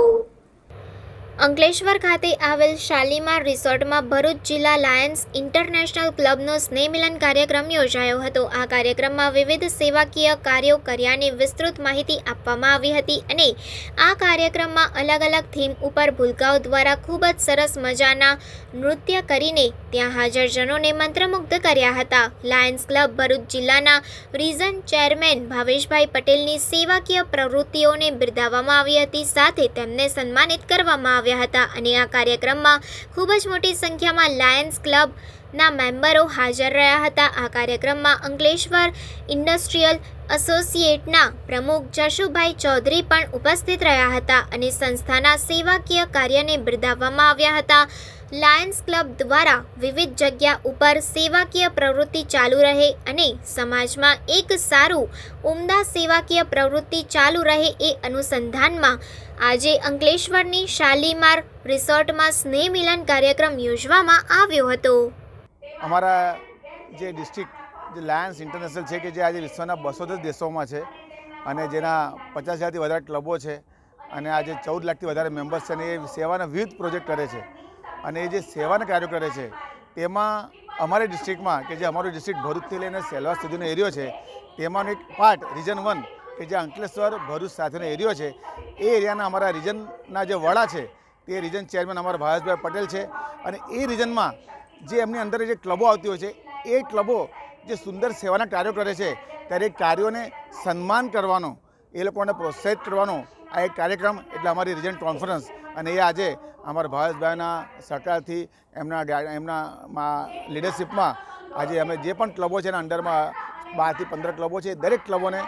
S2: અંકલેશ્વર ખાતે આવેલ શાલીમાર રિસોર્ટમાં ભરૂચ જિલ્લા લાયન્સ ઇન્ટરનેશનલ ક્લબનો સ્નેહ મિલન કાર્યક્રમ યોજાયો હતો. આ કાર્યક્રમમાં વિવિધ સેવાકીય કાર્યો કર્યાની વિસ્તૃત માહિતી આપવામાં આવી હતી અને આ કાર્યક્રમમાં અલગ અલગ થીમ ઉપર ભૂલકાઓ દ્વારા ખૂબ જ સરસ મજાના નૃત્ય કરીને ત્યાં હાજરજનોને મંત્રમુગ્ધ કર્યા હતા. લાયન્સ ક્લબ ભરૂચ જિલ્લાના રિજન ચેરમેન ભાવેશભાઈ પટેલની સેવાકીય પ્રવૃત્તિઓને બિરદાવવામાં આવી હતી, સાથે તેમને સન્માનિત કરવામાં આવ્યા હતા અને આ કાર્યક્રમમાં ખૂબ જ મોટી સંખ્યામાં લાયન્સ ક્લબના મેમ્બરો હાજર રહ્યા હતા. આ કાર્યક્રમમાં અંકલેશ્વર ઇન્ડસ્ટ્રીયલ એસોસિએટના પ્રમુખ જશુભાઈ ચૌધરી પણ ઉપસ્થિત રહ્યા હતા અને સંસ્થાના સેવાકીય કાર્યને બિરદાવવામાં આવ્યા હતા. લાયન્સ ક્લબ દ્વારા વિવિધ જગ્યા ઉપર સેવાકીય પ્રવૃત્તિ ચાલુ રહે અને સમાજમાં એક સારું ઉમદા સેવાકીય પ્રવૃત્તિ ચાલુ રહે એ અનુસંધાનમાં આજે અંકલેશ્વરની શાલીમાર રિસોર્ટમાં સ્નેહ મિલન કાર્યક્રમ યોજવામાં આવ્યો હતો.
S4: અમારા જે ડિસ્ટ્રિક્ટ જે લાયન્સ ઇન્ટરનેશનલ છે કે જે આજે વિશ્વના 210 દેશોમાં છે અને જેના 50,000થી વધારે ક્લબો છે અને આજે 14 લાખથી વધારે મેમ્બર્સ છે અને એ સેવાના વિવિધ પ્રોજેક્ટ કરે છે અને એ જે સેવાના કાર્યો કરે છે તેમાં અમારી ડિસ્ટ્રિક્ટમાં કે જે અમારું ડિસ્ટ્રિક્ટ ભરૂચથી લઈને સેલવાસ સુધીનો એરિયો છે તેમાંનો એક પાર્ટ રિજન 1 કે જે અંકલેશ્વર ભરૂચ સાથેનો એરિયો છે એ એરિયાના અમારા રિજનના જે વડા છે તે રિજન ચેરમેન અમારા ભાવેશભાઈ પટેલ છે અને એ રિજનમાં જે એમની અંદર જે ક્લબો આવતી હોય છે એ ક્લબો જે સુંદર સેવાના કાર્યો કરે છે ત્યારે એ કાર્યોને સન્માન કરવાનો, એ લોકોને પ્રોત્સાહિત કરવાનો આ એક કાર્યક્રમ એટલે અમારી રિજન કોન્ફરન્સ અને એ આજે અમારા ભાવેશભાઈના સરકારથી એમના લીડરશિપમાં આજે અમે જે પણ ક્લબો છે એના અંડરમાં 12 થી 15 ક્લબો છે દરેક ક્લબોને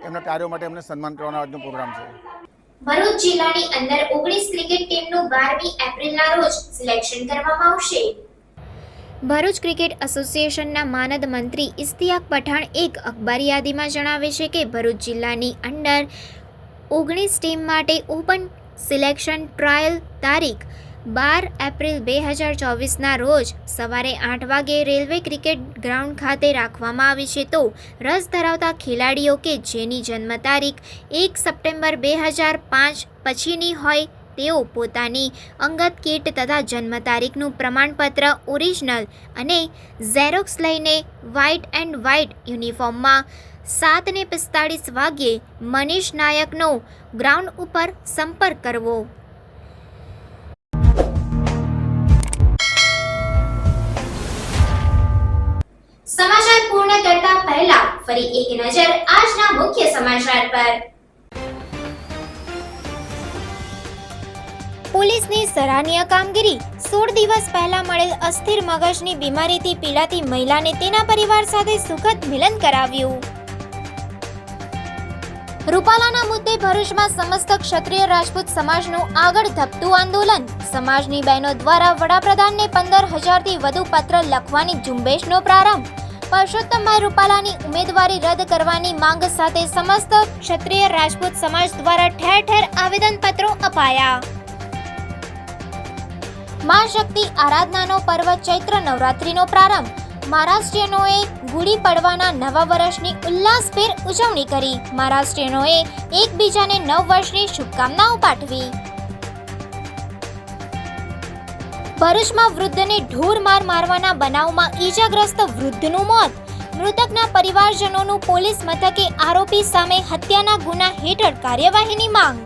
S4: એમના કાર્યો માટે એમને સન્માન કરવાનો આજનો પ્રોગ્રામ છે.
S1: ભરૂચ જિલ્લાની અંદર 19 ક્રિકેટ ટીમનું 12મી એપ્રિલના રોજ સિલેક્શન કરવામાં આવશે.
S2: ભરૂચ ક્રિકેટ એસોસિએશનના માનદ મંત્રી ઇશ્તિયાક પઠાણ એક અખબારી યાદીમાં જણાવે છે કે ભરૂચ જિલ્લાની અંડર 19 ટીમ માટે ઓપન સિલેક્શન ટ્રાયલ તારીખ 12 એપ્રિલ 2024ના રોજ સવારે 8 વાગે રેલવે ક્રિકેટ ગ્રાઉન્ડ ખાતે રાખવામાં આવી છે. તો રસ ધરાવતા ખેલાડીઓ કે જેની જન્મ તારીખ 1 સપ્ટેમ્બર 2005 પછીની હોય તેઓ પોતાની અંગત કીટ તથા જન્મ તારીખનું પ્રમાણપત્ર ઓરિજિનલ અને ઝેરોક્સ લઈને વ્હાઇટ એન્ડ વ્હાઇટ યુનિફોર્મમાં 7:45 વાગ્યે મનીષ નાયકનો ગ્રાઉન્ડ ઉપર સંપર્ક કરવો.
S1: સમાચાર પૂર્ણ કરતા પહેલા ફરી એક નજર આજના મુખ્ય સમાચાર પર.
S2: પોલીસની સરાહનીય કામગીરી. 16 દિવસ પહેલા મળેલ અસ્થિર મગજની બીમારીથી પીડાતી મહિલાને તેના પરિવાર સાથે સુખદ મિલન કરાવ્યું. રૂપાલાના મુદ્દે ભરૂચમાં સમસ્ત ક્ષત્રિય રાજપૂત સમાજનું આગળ ધપતું આંદોલન. સમાજની બહેનો દ્વારા વડાપ્રધાનને 15,000થી વધુ પત્ર લખવાની ઝુંબેશનો પ્રારંભ. પરસોત્તમભાઈ રૂપાલાની ઉમેદવારી રદ કરવાની માંગ સાથે સમસ્ત ક્ષત્રિય રાજપૂત સમાજ દ્વારા ઠેર ઠેર આવેદનપત્રો અપાયા. મા શક્તિ આરાધનાનો પર્વ ચૈત્ર નવરાત્રિનો પ્રારંભ. મહારાષ્ટ્રીયનોએ ગુડી પડવાના નવા વર્ષની ઉલ્લાસભેર ઉજવણી કરી. મહારાષ્ટ્રીયનોએ એકબીજાને નવ વર્ષની શુભકામનાઓ પાઠવી. ભરૂચમાં વૃદ્ધને ઢોર માર મારવાના બનાવમાં ઈજાગ્રસ્ત વૃદ્ધનું મોત. મૃતકના પરિવારજનોનું પોલીસ મથકે આરોપી સામે હત્યાના ગુના હેઠળ કાર્યવાહીની માંગ.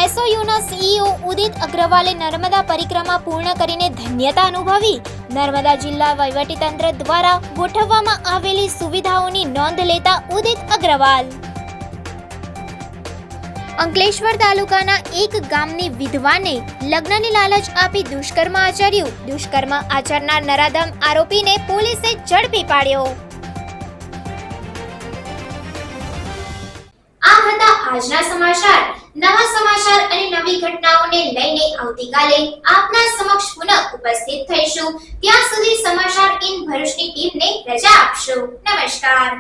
S2: એસઓયુના સીઈઓ ઉદિત અગ્રવાલે નર્મદા પરિક્રમા પૂર્ણ કરીને ધન્યતા અનુભવી. નર્મદા જિલ્લા વહીવટીતંત્ર દ્વારા ગોઠવવામાં આવેલી સુવિધાઓની નોંધ લેતા ઉદિત અગ્રવાલ. અંકલેશ્વર તાલુકાના એક ગામની વિધવાને લગ્નની લાલચ આપી દુષ્કર્મ આચર્યું. દુષ્કર્મ આચરનાર નરાધમ આરોપીને પોલીસે ઝડપી પાડ્યો.
S1: આ હતા આજના સમાચાર. નવા સમાચાર અને નવી ઘટનાઓને લઈને આવતીકાલે આપના સમક્ષ પુનઃ ઉપસ્થિત થઈશું. ત્યાં સુધી સમાચાર ઇન ભરૂચની ટીમને રજા આપશો. નમસ્કાર.